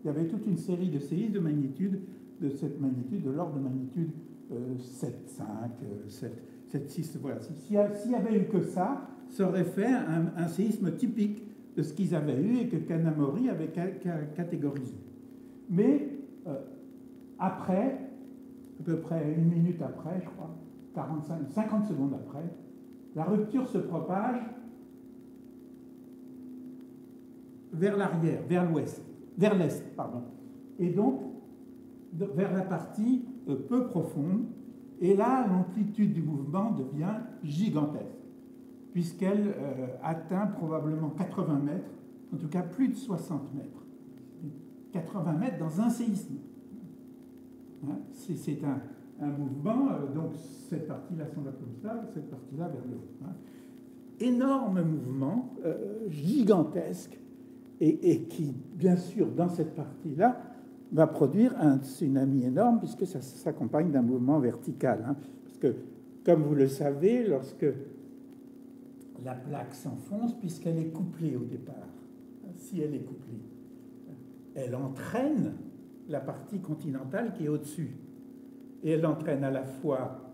Il y avait toute une série de séismes de magnitude, de cette magnitude, de l'ordre de magnitude 7,5, 7,6. Voilà. S'il n'y avait eu que ça, ça aurait fait un séisme typique de ce qu'ils avaient eu et que Kanamori avait catégorisé. Mais après, à peu près une minute après, je crois, 50 secondes après, la rupture se propage vers l'arrière, vers l'est, pardon, et donc vers la partie peu profonde. Et là, l'amplitude du mouvement devient gigantesque, puisqu'elle atteint probablement 80 mètres, en tout cas plus de 60 mètres. 80 mètres dans un séisme. Hein, c'est un mouvement, donc cette partie-là semble comme ça, cette partie-là vers le haut. Hein. Énorme mouvement, gigantesque, et qui, bien sûr, dans cette partie-là, va produire un tsunami énorme, puisque ça s'accompagne d'un mouvement vertical. Hein, parce que, comme vous le savez, lorsque la plaque s'enfonce, puisqu'elle est couplée au départ, si elle est couplée, elle entraîne la partie continentale qui est au-dessus. Et elle entraîne à la fois,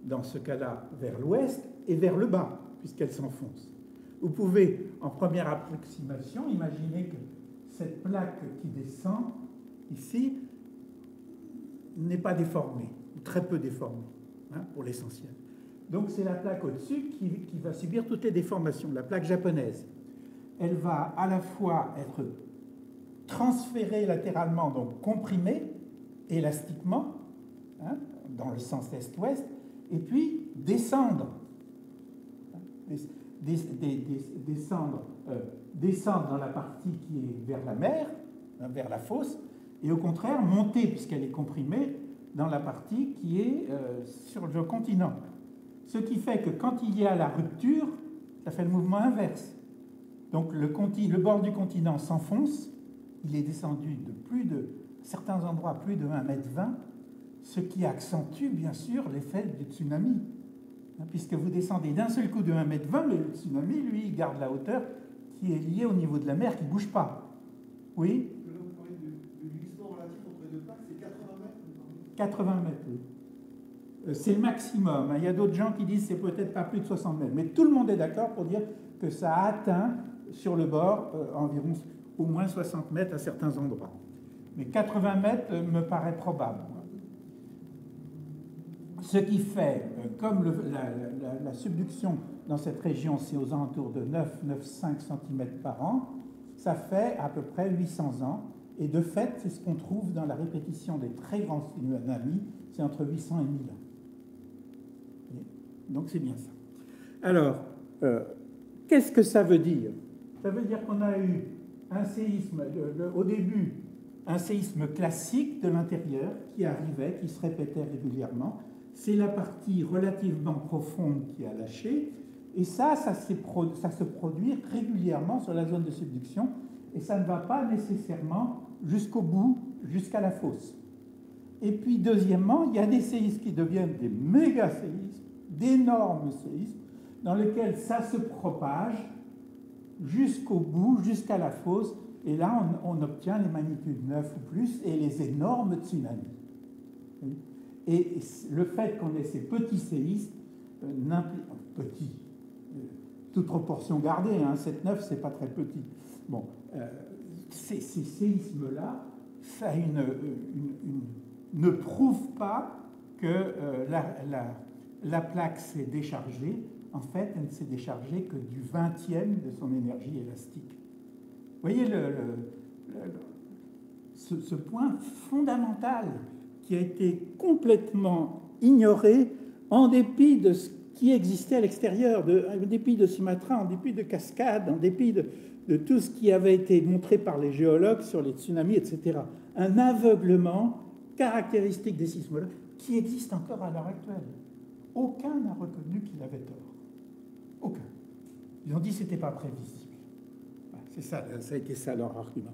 dans ce cas-là, vers l'ouest et vers le bas, puisqu'elle s'enfonce. Vous pouvez, en première approximation, imaginer que cette plaque qui descend ici n'est pas déformée, ou très peu déformée, hein, pour l'essentiel. Donc c'est la plaque au-dessus qui va subir toutes les déformations, la plaque japonaise. Elle va à la fois être transférée latéralement, donc comprimée élastiquement, hein, dans le sens est-ouest, et puis descendre. Descendre dans la partie qui est vers la mer, vers la fosse, et au contraire monter, puisqu'elle est comprimée, dans la partie qui est sur le continent. Ce qui fait que quand il y a la rupture, ça fait le mouvement inverse. Donc le bord du continent s'enfonce, il est descendu de certains endroits, plus de 1,20 m, ce qui accentue bien sûr l'effet du tsunami. Puisque vous descendez d'un seul coup de 1,20 m, mais le tsunami, lui, il garde la hauteur qui est liée au niveau de la mer, qui ne bouge pas. Oui ? Vous parlez du glissement relatif entre les deux plaques, c'est 80 mètres 80 mètres, oui. C'est le maximum. Il y a d'autres gens qui disent que c'est peut-être pas plus de 60 mètres. Mais tout le monde est d'accord pour dire que ça a atteint sur le bord environ au moins 60 mètres à certains endroits. Mais 80 mètres me paraît probable. Ce qui fait, comme la subduction dans cette région, c'est aux alentours de 9,5 cm par an, ça fait à peu près 800 ans. Et de fait, c'est ce qu'on trouve dans la répétition des très grands tsunamis, c'est entre 800 et 1000 ans. Donc c'est bien ça. Alors, qu'est-ce que ça veut dire ? Ça veut dire qu'on a eu un séisme, au début, un séisme classique de l'intérieur qui arrivait, qui se répétait régulièrement. C'est la partie relativement profonde qui a lâché, et ça se produit régulièrement sur la zone de subduction, et ça ne va pas nécessairement jusqu'au bout, jusqu'à la fosse. Et puis, deuxièmement, il y a des séismes qui deviennent des méga-séismes, d'énormes séismes, dans lesquels ça se propage jusqu'au bout, jusqu'à la fosse, et là, on obtient les magnitudes 9 ou plus et les énormes tsunamis. Et le fait qu'on ait ces petits séismes, petits, toute proportion gardée, hein, 7-9, c'est pas très petit. Bon, ces séismes-là, ça ne prouve pas que la plaque s'est déchargée. En fait, elle ne s'est déchargée que du 20e de son énergie élastique. Vous voyez ce point fondamental qui a été complètement ignoré en dépit de ce qui existait à l'extérieur, en dépit de Sumatra, en dépit de cascades, en dépit de tout ce qui avait été montré par les géologues sur les tsunamis, etc. Un aveuglement caractéristique des sismologues qui existe encore à l'heure actuelle. Aucun n'a reconnu qu'il avait tort. Aucun. Ils ont dit que ce n'était pas prévisible. C'est ça, ça a été ça leur argument.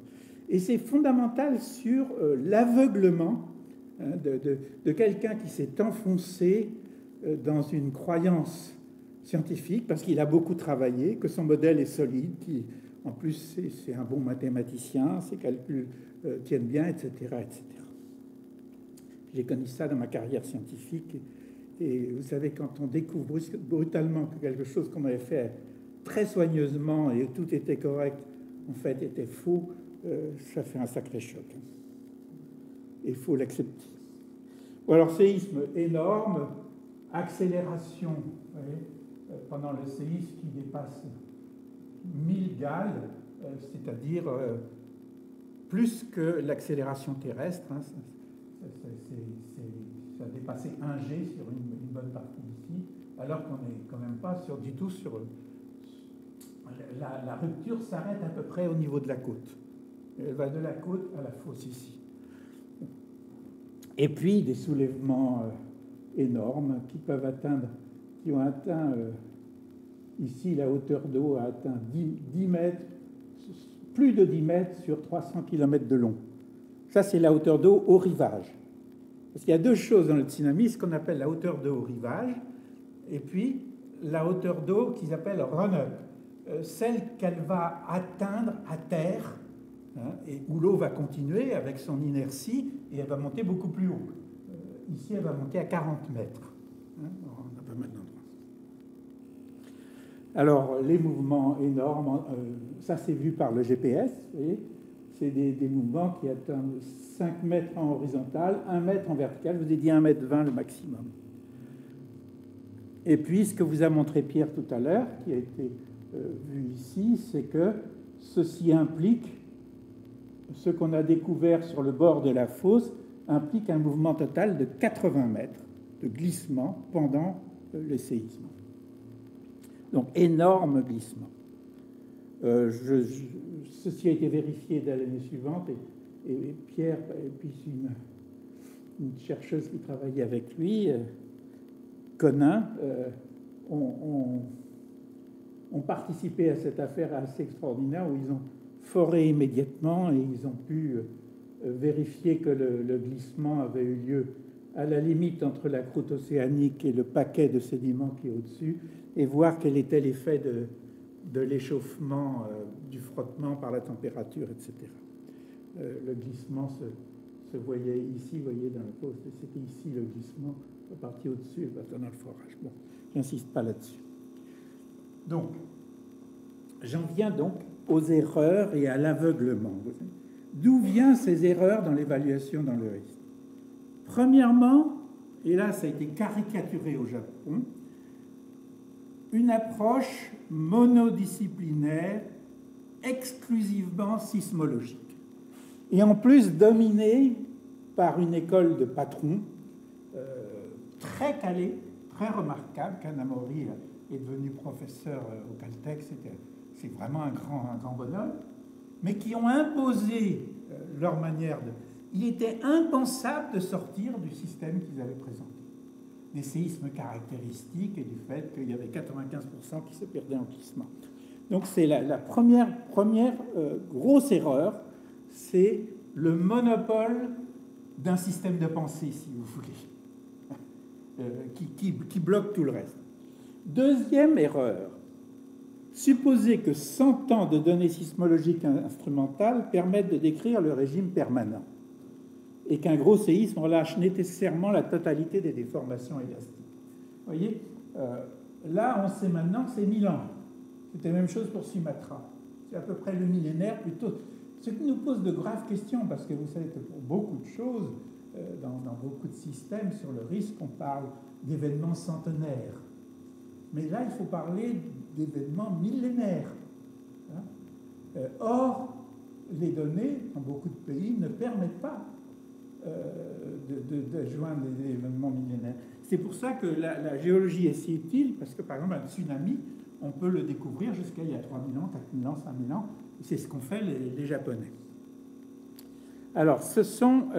Et c'est fondamental sur l'aveuglement de quelqu'un qui s'est enfoncé dans une croyance scientifique parce qu'il a beaucoup travaillé, que son modèle est solide, en plus c'est un bon mathématicien, ses calculs tiennent bien, etc., etc. J'ai connu ça dans ma carrière scientifique. Et vous savez, quand on découvre brutalement que quelque chose qu'on avait fait très soigneusement et tout était correct, en fait, était faux, ça fait un sacré choc. Il faut l'accepter. Ou alors, séisme énorme, accélération, vous voyez, pendant le séisme qui dépasse 1000 Gales, c'est-à-dire plus que l'accélération terrestre. Hein, ça a dépassé 1 G sur une bonne partie ici, alors qu'on n'est quand même pas du tout sur... La rupture s'arrête à peu près au niveau de la côte. Elle va de la côte à la fosse ici. Et puis des soulèvements énormes qui ont atteint, ici la hauteur d'eau a atteint 10 mètres, plus de 10 mètres sur 300 km de long. Ça, c'est la hauteur d'eau au rivage. Parce qu'il y a deux choses dans le tsunami, ce qu'on appelle la hauteur d'eau au rivage, et puis la hauteur d'eau qu'ils appellent run-up, celle qu'elle va atteindre à terre, hein, et où l'eau va continuer avec son inertie, et elle va monter beaucoup plus haut. Ici, elle va monter à 40 mètres. Hein, on a pas mal d'endroits. Alors, les mouvements énormes, ça c'est vu par le GPS, vous voyez, c'est des mouvements qui atteignent 5 mètres en horizontal, 1 mètre en vertical. Je vous ai dit 1,20 m le maximum. Et puis, ce que vous a montré Pierre tout à l'heure, qui a été vu ici, c'est que ceci implique, ce qu'on a découvert sur le bord de la fosse, implique un mouvement total de 80 mètres de glissement pendant le séisme. Donc, énorme glissement. Ceci a été vérifié dès l'année suivante et Pierre et puis une chercheuse qui travaillait avec lui, Conin, ont participé à cette affaire assez extraordinaire où ils ont foré immédiatement et ils ont pu vérifier que le glissement avait eu lieu à la limite entre la croûte océanique et le paquet de sédiments qui est au-dessus et voir quel était l'effet de l'échauffement, du frottement par la température, etc. Le glissement se voyait ici, vous voyez, dans la pose, c'était ici le glissement, la partie au-dessus et dans le forage. Bon, j'insiste pas là-dessus. Donc, j'en viens donc aux erreurs et à l'aveuglement. D'où viennent ces erreurs dans l'évaluation dans le risque? Premièrement, et là ça a été caricaturé au Japon, une approche monodisciplinaire exclusivement sismologique. Et en plus dominée par une école de patrons très calée, très remarquable. Kanamori est devenu professeur au Caltech, c'est vraiment un grand bonhomme, mais qui ont imposé leur manière de... Il était impensable de sortir du système qu'ils avaient présenté. Des séismes caractéristiques et du fait qu'il y avait 95% qui se perdaient en glissement. Donc c'est la première grosse erreur, c'est le monopole d'un système de pensée, si vous voulez, qui bloque tout le reste. Deuxième erreur, supposer que 100 ans de données sismologiques instrumentales permettent de décrire le régime permanent et qu'un gros séisme relâche nécessairement la totalité des déformations élastiques. Vous voyez, là, on sait maintenant que c'est 1000 ans. C'était la même chose pour Sumatra. C'est à peu près le millénaire plutôt. Ce qui nous pose de graves questions, parce que vous savez que pour beaucoup de choses, dans beaucoup de systèmes sur le risque, on parle d'événements centenaires. Mais là, il faut parler d'événements millénaires. Or, les données, dans beaucoup de pays, ne permettent pas de joindre des événements millénaires. C'est pour ça que la géologie est si utile, parce que, par exemple, un tsunami, on peut le découvrir jusqu'à il y a 3000 ans, 4000 ans, 5000 ans. C'est ce qu'ont fait les Japonais. Alors, ce sont...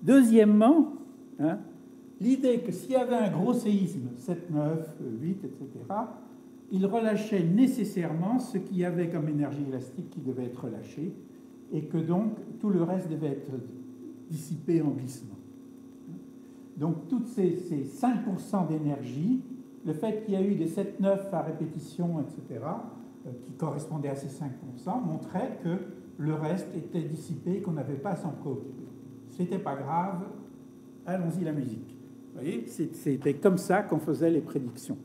deuxièmement, l'idée que s'il y avait un gros séisme, 7, 9, 8, etc., il relâchait nécessairement ce qu'il y avait comme énergie élastique qui devait être relâchée, et que donc tout le reste devait être dissipé en glissement. Donc, toutes ces 5% d'énergie, le fait qu'il y a eu des 7-9 à répétition, etc., qui correspondaient à ces 5%, montrait que le reste était dissipé, qu'on n'avait pas à s'en préoccuper. C'était pas grave, allons-y la musique. Vous voyez, c'était comme ça qu'on faisait les prédictions.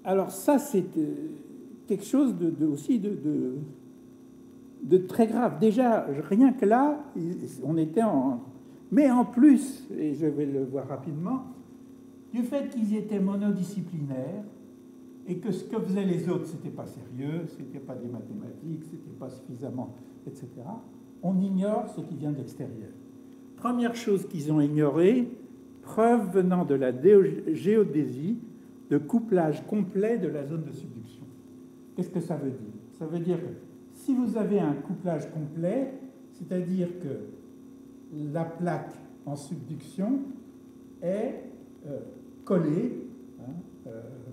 Alors ça, c'est quelque chose aussi de très grave. Déjà, rien que là, on était en... Mais en plus, et je vais le voir rapidement, du fait qu'ils étaient monodisciplinaires et que ce que faisaient les autres, c'était pas sérieux, c'était pas des mathématiques, c'était pas suffisamment, etc., on ignore ce qui vient de l'extérieur. Première chose qu'ils ont ignorée, preuve venant de la géodésie de couplage complet de la zone de subduction. Qu'est-ce que ça veut dire? Ça veut dire que si vous avez un couplage complet, c'est-à-dire que la plaque en subduction est collée,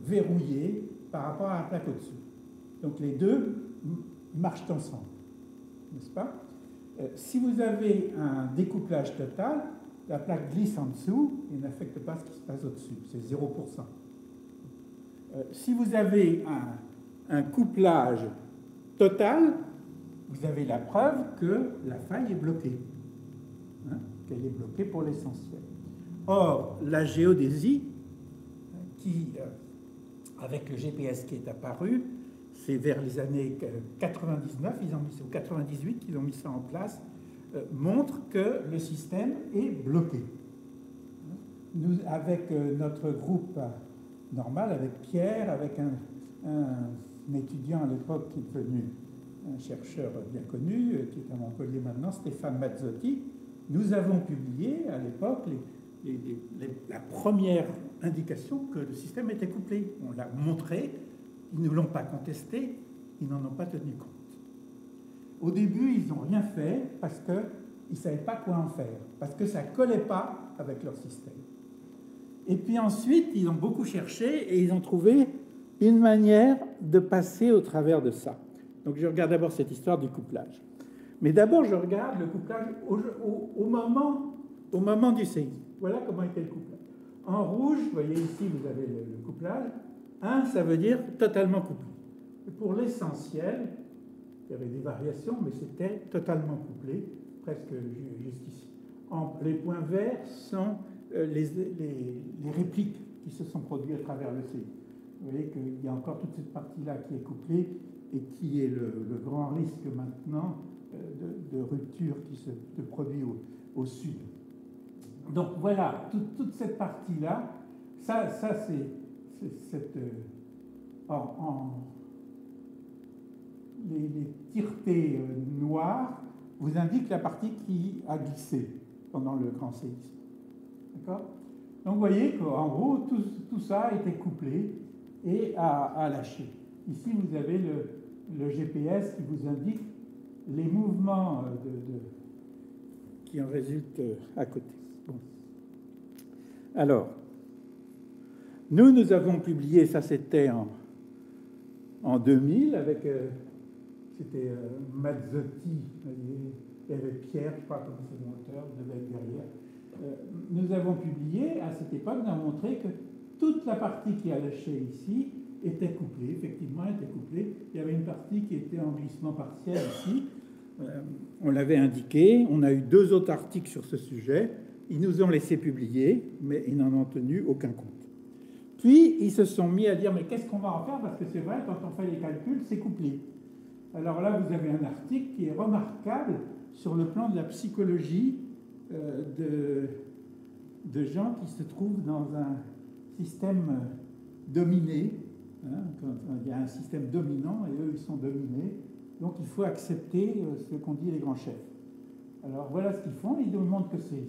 verrouillée par rapport à la plaque au-dessus. Donc les deux marchent ensemble, n'est-ce pas? Si vous avez un découplage total, la plaque glisse en dessous et n'affecte pas ce qui se passe au-dessus, c'est 0%. Si vous avez un couplage total, vous avez la preuve que la faille est bloquée, qu'elle est bloquée pour l'essentiel. Or, la géodésie, qui, avec le GPS qui est apparu, c'est vers les années 99, ils ont mis ça, ou 98 qu'ils ont mis ça en place, montre que le système est bloqué. Nous, avec notre groupe normal, avec Pierre, avec un étudiant à l'époque qui est devenu un chercheur bien connu, qui est à Montpellier maintenant, Stéphane Mazzotti, nous avons publié à l'époque la première indication que le système était couplé. On l'a montré, ils ne l'ont pas contesté, ils n'en ont pas tenu compte. Au début, ils n'ont rien fait parce qu'ils ne savaient pas quoi en faire, parce que ça ne collait pas avec leur système. Et puis ensuite, ils ont beaucoup cherché et ils ont trouvé une manière de passer au travers de ça. Donc je regarde d'abord cette histoire du couplage. Mais d'abord, je regarde le couplage au moment du séisme. Voilà comment était le couplage. En rouge, vous voyez ici, vous avez le couplage. 1, ça veut dire totalement couplé. Et pour l'essentiel, il y avait des variations, mais c'était totalement couplé, presque juste ici. Les points verts sont les répliques qui se sont produites à travers le séisme. Vous voyez qu'il y a encore toute cette partie-là qui est couplée et qui est le grand risque maintenant de rupture qui se produit au sud. Donc voilà, toute cette partie-là, ça c'est cette... les tiretés noires vous indiquent la partie qui a glissé pendant le grand séisme. D'accord? Donc vous voyez qu'en gros, tout ça a été couplé et a lâché. Ici, vous avez le GPS qui vous indique les mouvements qui en résultent à côté. Bon. Alors, nous avons publié, ça c'était en 2000 avec, c'était Mazzotti, il y avait Pierre, je crois, comme c'est l'auteur, devait être derrière. Nous avons publié, à cette époque, nous avons montré que toute la partie qui a lâché ici était couplée, effectivement, était couplée. Il y avait une partie qui était en glissement partiel ici. On l'avait indiqué, on a eu 2 autres articles sur ce sujet. Ils nous ont laissé publier, mais ils n'en ont tenu aucun compte. Puis, ils se sont mis à dire, mais qu'est-ce qu'on va en faire? Parce que c'est vrai, quand on fait les calculs, c'est couplé. Alors là, vous avez un article qui est remarquable sur le plan de la psychologie de gens qui se trouvent dans un système dominé. Hein, quand il y a un système dominant et eux, ils sont dominés. Donc, il faut accepter ce qu'ont dit les grands chefs. Alors, voilà ce qu'ils font. Ils nous montrent que ces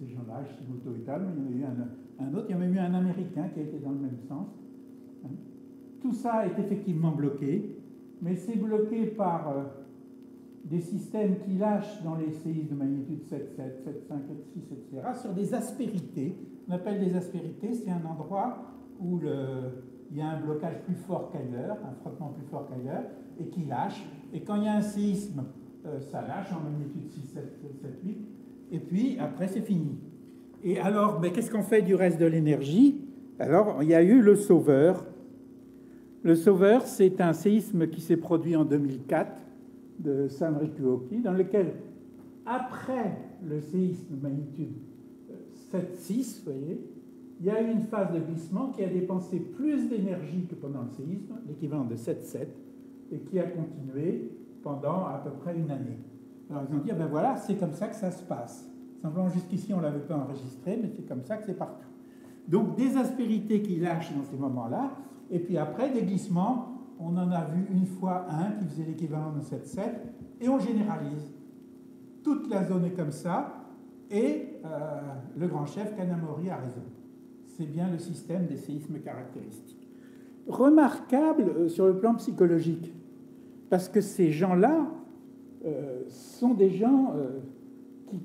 gens-là, Hashimoto et tal, il y en a eu un autre, il y a même eu un Américain qui a été dans le même sens. Hein. Tout ça est effectivement bloqué, mais c'est bloqué par des systèmes qui lâchent dans les séismes de magnitude 7, 7, 7, 5, 7, 6, etc., sur des aspérités. On appelle des aspérités, c'est un endroit où il y a un blocage plus fort qu'ailleurs, un frottement plus fort qu'ailleurs, et qui lâche. Et quand il y a un séisme, ça lâche en magnitude 6, 7, 7, 8, et puis après c'est fini. Et alors, mais qu'est-ce qu'on fait du reste de l'énergie? Alors, il y a eu le Sauveur. Le Sauveur, c'est un séisme qui s'est produit en 2004 de San Rikuoki, dans lequel, après le séisme de magnitude 7-6, vous voyez, il y a eu une phase de glissement qui a dépensé plus d'énergie que pendant le séisme, l'équivalent de 7-7, et qui a continué pendant à peu près une année. Alors ils ont dit, ben voilà, c'est comme ça que ça se passe. Simplement, jusqu'ici, on ne l'avait pas enregistré, mais c'est comme ça que c'est partout. Donc, des aspérités qui lâchent dans ces moments-là, et puis après, des glissements, on en a vu une fois un qui faisait l'équivalent de 7-7, et on généralise. Toute la zone est comme ça, et le grand chef Kanamori a raison. C'est bien le système des séismes caractéristiques. Remarquable sur le plan psychologique, parce que ces gens-là sont des gens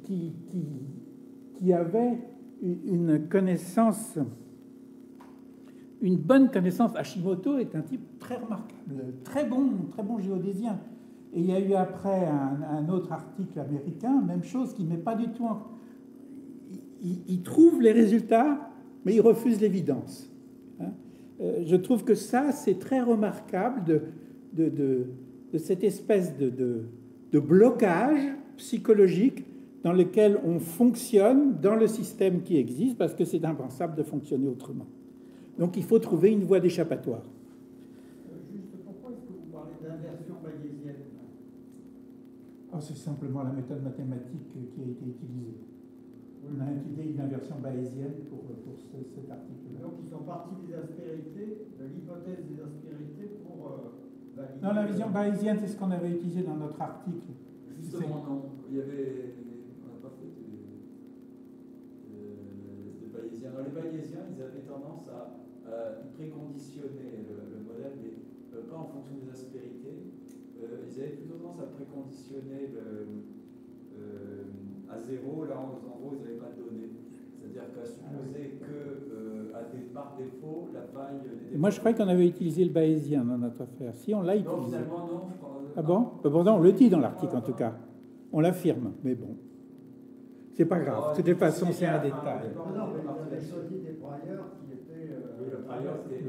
qui avaient une connaissance, une bonne connaissance. Hashimoto est un type très remarquable, très bon géodésien. Et il y a eu après un autre article américain, même chose, qui ne met pas du tout en... Il trouve les résultats, mais il refuse l'évidence. Hein. Je trouve que ça, c'est très remarquable de cette espèce de blocage psychologique dans lequel on fonctionne dans le système qui existe, parce que c'est impensable de fonctionner autrement. Donc il faut trouver une voie d'échappatoire. Juste, pourquoi est-ce que vous parlez d'inversion bayésienne? C'est simplement la méthode mathématique qui a été utilisée. On a utilisé une inversion bayésienne pour cet article-là. Donc ils sont partis des aspérités, de l'hypothèse des aspérités pour valider... Non, la vision bayésienne, c'est ce qu'on avait utilisé dans notre article. Justement, non. On n'a pas fait de bayésiens. Dans les bayésiens, ils avaient tendance à préconditionner le modèle, mais pas en fonction des aspérités. Ils avaient plutôt tendance à préconditionner à zéro. Là, en gros, ils n'avaient pas de données. C'est-à-dire qu'à supposer par défaut, la faille... Moi, je croyais qu'on avait utilisé le bayésien dans notre affaire. Si, on l'a utilisé. Non, finalement, non. Ah bon? Bon, on le dit dans l'article, en tout cas. On l'affirme, mais bon. C'est pas grave. De toute façon, c'est un détail. Non, mais vous avez choisi des priors qui étaient... Oui, le prior était le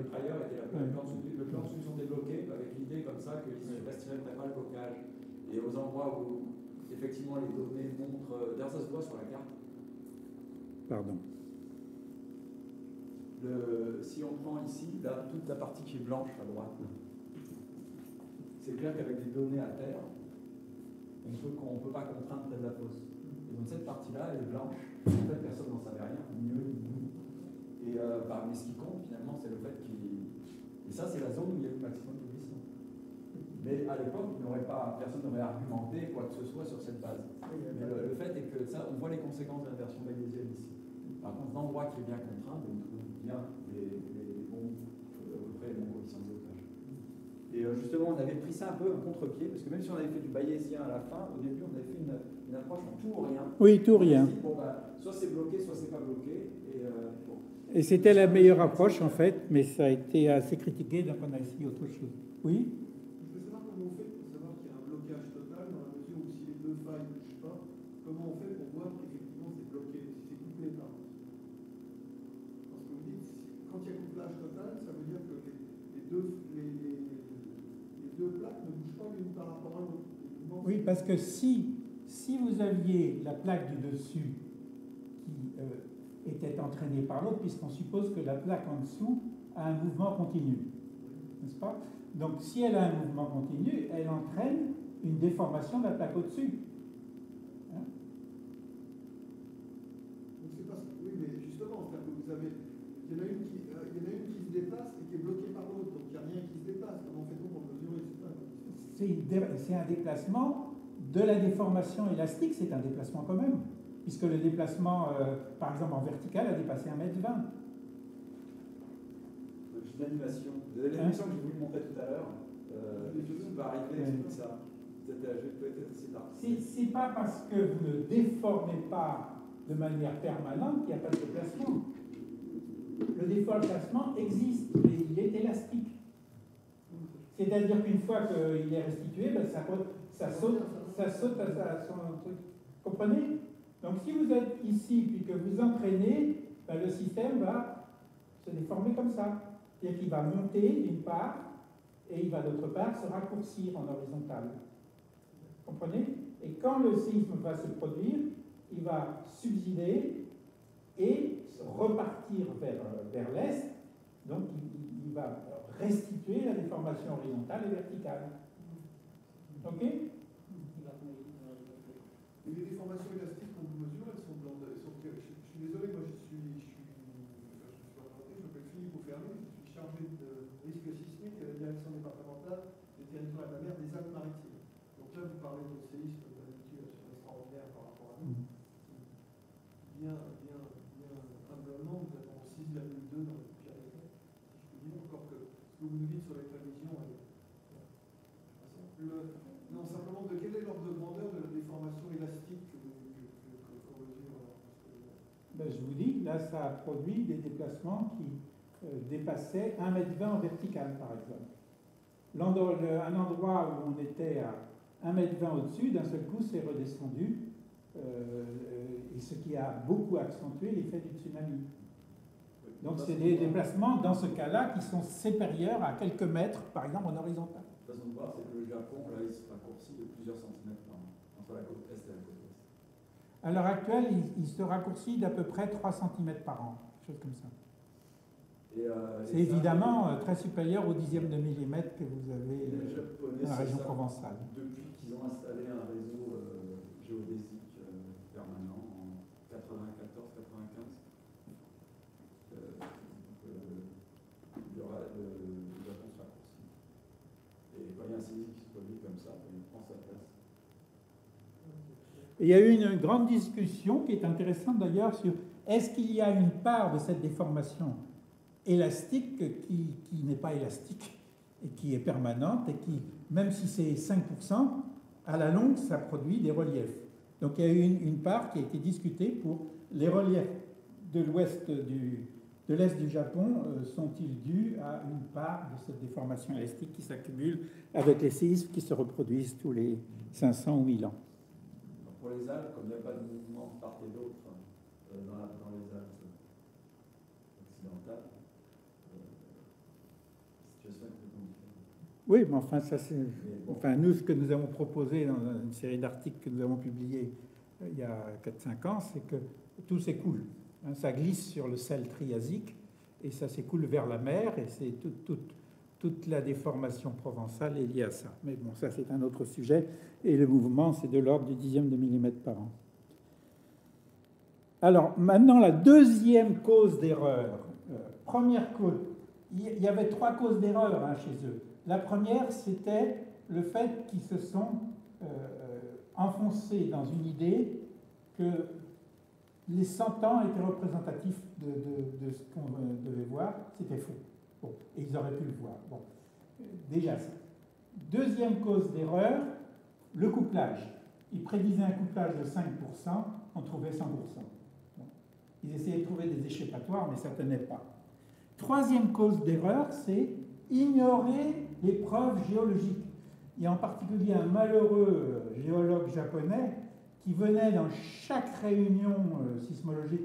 plan de solution débloqué, avec l'idée comme ça qu'il ne resterait pas le blocage. Et aux endroits où, effectivement, les données montrent... D'ailleurs, ça se voit sur la carte. Pardon. Si on prend ici, là, toute la partie qui est blanche à droite, c'est clair qu'avec des données à terre, on ne peut pas contraindre près de la fosse. Et donc cette partie-là, elle est blanche. En fait, personne n'en savait rien, ni mieux ni mieux. Et mais ce qui compte, finalement, c'est le fait qu'il... Et ça, c'est la zone où il y a eu le maximum de glissement. Mais à l'époque, personne n'aurait argumenté quoi que ce soit sur cette base. Mais le fait est que ça, on voit les conséquences de l'inversion bayésienne ici. Par contre, l'endroit qui est bien contraint, on trouve bien les bons coefficients de blocage. Et justement, on avait pris ça un peu un contre-pied, parce que même si on avait fait du bayésien à la fin, au début, on avait fait une approche en tout ou rien. Oui, tout ou rien. Soit c'est bloqué, soit c'est pas bloqué. Et c'était la meilleure approche, en fait, mais ça a été assez critiqué, donc on a essayé autre chose. Oui? Je veux savoir comment on fait pour savoir qu'il y a un blocage total, dans la mesure où si les deux failles ne bougent pas, comment on fait pour voir qu'effectivement c'est bloqué, si c'est couplé par contre. Parce que vous dites, quand il y a couplage total, ça veut dire que les deux plaques ne bougent pas l'une par rapport à l'autre. Oui, parce que si vous aviez la plaque du dessus qui était entraînée par l'autre, puisqu'on suppose que la plaque en dessous a un mouvement continu, n'est-ce pas? Donc si elle a un mouvement continu, elle entraîne une déformation de la plaque au-dessus. Hein? Donc c'est parce que, oui, mais justement, c'est-à-dire que vous avez, il y en a une qui se déplace et qui est bloquée par l'autre, donc il n'y a rien qui se déplace. Comment fait-on pour mesurer ça? C'est un déplacement de la déformation élastique, c'est un déplacement quand même, puisque le déplacement, par exemple en vertical, a dépassé 1,20 m. Juste l'animation. Vous avez l'animation que je vous montrais tout à l'heure. Tout va arriver avec ça. C'est pas parce que vous ne déformez pas de manière permanente qu'il n'y a pas de déplacement. Le déplacement existe, mais il est élastique. C'est-à-dire qu'une fois qu'il est restitué, ben ça saute à son truc. Comprenez? Donc si vous êtes ici puis que vous entraînez, ben le système va se déformer comme ça. C'est-à-dire qu'il va monter d'une part et il va d'autre part se raccourcir en horizontal. Comprenez? Et quand le séisme va se produire, il va subsider et repartir vers l'est. Donc il va restituer la déformation horizontale et verticale. Ok? Et les déformations élastiques qu'on vous mesure, elles sont je suis désolé, moi je m'appelle Philippe Aufermé, je suis chargé de risque sismique à la direction départementale des territoires de la mer des Alpes-Maritimes. Donc là, vous parlez de séisme de magnitude extraordinaire par rapport à nous. Bien humblement, nous avons 6,2 dans le Pyrénées, si je peux dire, encore que ce que vous nous dites sur les prévisions. Non, simplement, quel est l'ordre de grandeur de la déformation élastique qu'on mesure? Ben, je vous dis, là, ça a produit des déplacements qui dépassaient 1,20 m en vertical, par exemple. Un endroit où on était à 1,20 m au-dessus, d'un seul coup, c'est redescendu, et ce qui a beaucoup accentué l'effet du tsunami. Donc, c'est des déplacements, dans ce cas-là, qui sont supérieurs à quelques mètres, par exemple, en horizontal. La façon de voir, c'est que le Japon, là, il se raccourcit de plusieurs centimètres par an, entre la côte est et la côte ouest. À l'heure actuelle, il se raccourcit d'à peu près 3 cm par an, quelque chose comme ça. C'est évidemment très supérieur au dixième de millimètre que vous avez dans la région provençale. Depuis qu'ils ont installé un réseau géodésique permanent en 94-95, le Japon se raccourcit. Et quand il y a un séisme qui se produit comme ça, il prend sa place. Il y a eu une grande discussion qui est intéressante d'ailleurs sur est-ce qu'il y a une part de cette déformation élastique qui n'est pas élastique et qui est permanente et qui, même si c'est 5%, à la longue, ça produit des reliefs. Donc il y a eu une part qui a été discutée pour les reliefs de l'est du Japon sont-ils dus à une part de cette déformation élastique qui s'accumule avec les séismes qui se reproduisent tous les 500 ou 1000 ans. Pour les Alpes, comme il n'y a pas de mouvement de part et d'autre dans les Alpes occidentales, la situation est complètement différente. Oui, mais enfin, ça c'est. Enfin, nous, ce que nous avons proposé dans une série d'articles que nous avons publiés il y a 4-5 ans, c'est que tout s'écoule. Hein, ça glisse sur le sel triasique et ça s'écoule vers la mer et c'est toute la déformation provençale est liée à ça. Mais bon, ça c'est un autre sujet et le mouvement c'est de l'ordre du dixième de millimètre par an. Alors maintenant la deuxième cause d'erreur. Première cause, il y avait 3 causes d'erreur chez eux. La première c'était le fait qu'ils se sont enfoncés dans une idée que les 100 ans étaient représentatifs de ce qu'on devait voir. C'était faux. Bon, et ils auraient pu le voir. Bon, déjà ça. Deuxième cause d'erreur, le couplage. Ils prédisaient un couplage de 5%, on trouvait 100%. Bon. Ils essayaient de trouver des échappatoires, mais ça ne tenait pas. Troisième cause d'erreur, c'est ignorer les preuves géologiques. Il y a en particulier un malheureux géologue japonais qui venait dans chaque réunion sismologique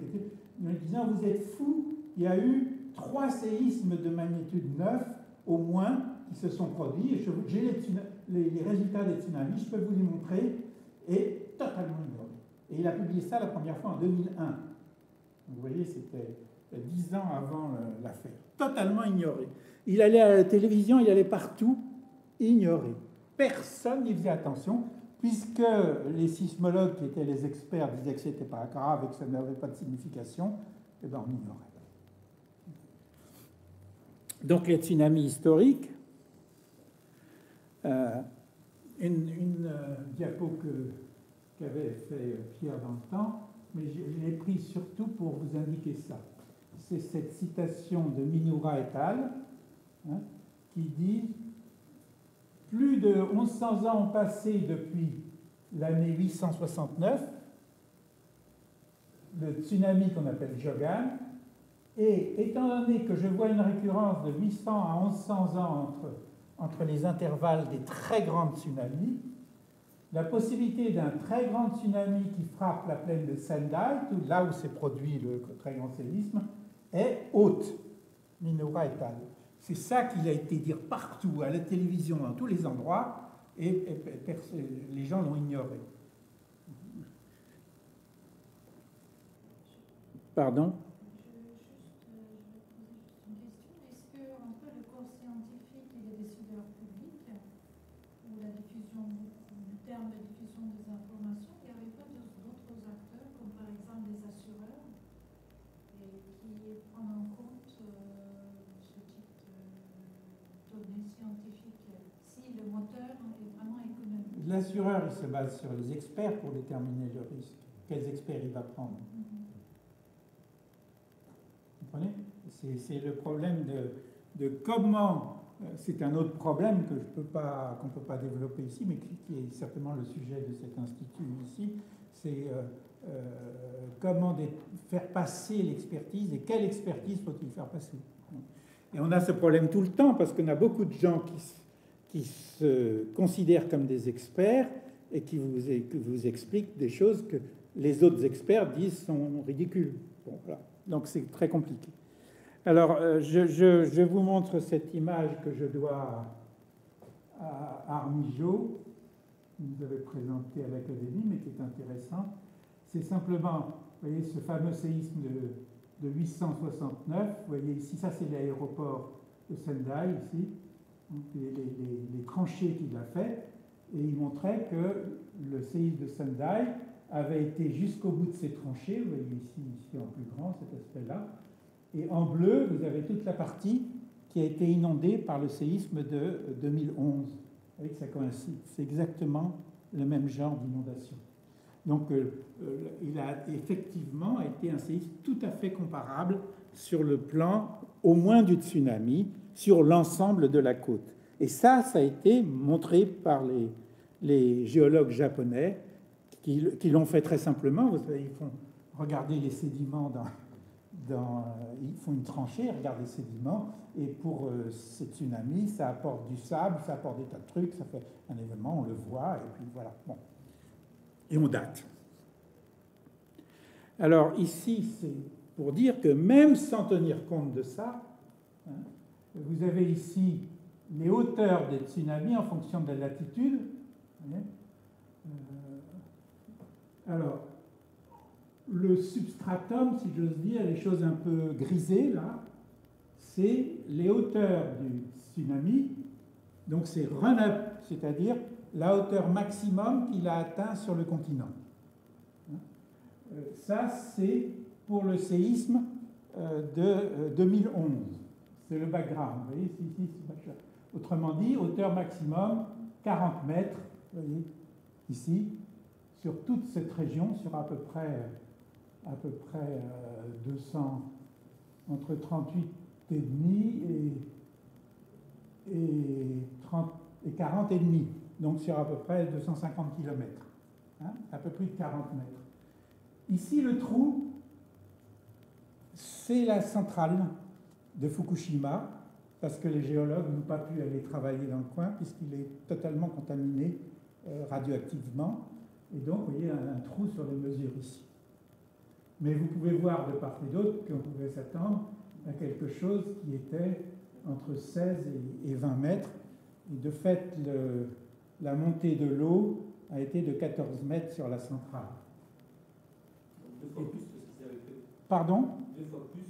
en disant « Vous êtes fous, il y a eu 3 séismes de magnitude 9 au moins qui se sont produits, et j'ai les résultats des tsunamis, je peux vous les montrer, et totalement ignoré. » Et il a publié ça la première fois en 2001. Donc, vous voyez, c'était 10 ans avant l'affaire. Totalement ignoré. Il allait à la télévision, il allait partout, ignoré. Personne n'y faisait attention, puisque les sismologues qui étaient les experts disaient que ce n'était pas grave et que ça n'avait pas de signification, et bien on ignorait. Donc les tsunamis historiques, une diapo qu'avait fait Pierre dans le temps, mais je l'ai prise surtout pour vous indiquer ça. C'est cette citation de Minura et al. Qui dit « Plus de 1100 ans ont passé depuis l'année 869, le tsunami qu'on appelle Jogan, et étant donné que je vois une récurrence de 800 à 1100 ans entre les intervalles des très grands tsunamis, la possibilité d'un très grand tsunami qui frappe la plaine de Sendai, là où s'est produit le très grand séisme, est haute. » Minura et al. C'est ça qu'il a été dire partout, à la télévision, dans tous les endroits, et les gens l'ont ignoré. Pardon ? Je vais poser juste une question. Est-ce que, entre le corps scientifique et les décideurs publics, ou la diffusion du terme de diffusion des informations, il n'y avait pas d'autres acteurs, comme par exemple des assureurs, et qui prennent en compte ce type de données scientifiques, si le moteur est vraiment économique? L'assureur, il se base sur les experts pour déterminer le risque. Quels experts il va prendre? Vous comprenez? C'est le problème de comment... C'est un autre problème qu'on ne peut pas développer ici, mais qui est certainement le sujet de cet institut ici. C'est comment faire passer l'expertise et quelle expertise faut-il faire passer. Et on a ce problème tout le temps parce qu'on a beaucoup de gens qui se considèrent comme des experts et qui vous expliquent des choses que les autres experts disent sont ridicules. Bon, voilà. Donc c'est très compliqué. Alors, je vous montre cette image que je dois à Armijo, que vous avez présentée à l'Académie, mais qui est intéressante. C'est simplement, vous voyez, ce fameux séisme de 869. Vous voyez ici, ça c'est l'aéroport de Sendai, ici, donc les tranchées qu'il a faites. Et il montrait que le séisme de Sendai avait été jusqu'au bout de ces tranchées. Vous voyez ici en plus grand, cet aspect-là. Et en bleu, vous avez toute la partie qui a été inondée par le séisme de 2011. Vous voyez que ça coïncide. C'est exactement le même genre d'inondation. Donc, il a effectivement été un séisme tout à fait comparable sur le plan, au moins du tsunami, sur l'ensemble de la côte. Et ça a été montré par les géologues japonais qui l'ont fait très simplement. Vous savez, ils font regarder les sédiments ils font une tranchée, regardent les sédiments, et pour ces tsunamis, ça apporte du sable, ça apporte des tas de trucs, ça fait un événement, on le voit, et puis voilà. Bon. Et on date. Alors ici, c'est pour dire que même sans tenir compte de ça, vous avez ici les hauteurs des tsunamis en fonction de la latitude. Alors, le substratum, si j'ose dire, les choses un peu grisées, là, c'est les hauteurs du tsunami. Donc c'est run-up, c'est-à-dire la hauteur maximum qu'il a atteint sur le continent. Ça, c'est pour le séisme de 2011. C'est le background. Vous voyez, ici, autrement dit, hauteur maximum, 40 mètres, vous voyez, ici, sur toute cette région, sur à peu près 200, entre 38,5 et 40,5, donc sur à peu près 250 km, un peu plus de 40 mètres. Ici, le trou, c'est la centrale de Fukushima, parce que les géologues n'ont pas pu aller travailler dans le coin, puisqu'il est totalement contaminé radioactivement. Et donc, vous voyez un trou sur les mesures ici. Mais vous pouvez voir de part et d'autre qu'on pouvait s'attendre à quelque chose qui était entre 16 et 20 mètres. Et de fait, la montée de l'eau a été de 14 mètres sur la centrale. Deux fois plus que ce qu'ils avaient prévu. Pardon? 2 fois plus que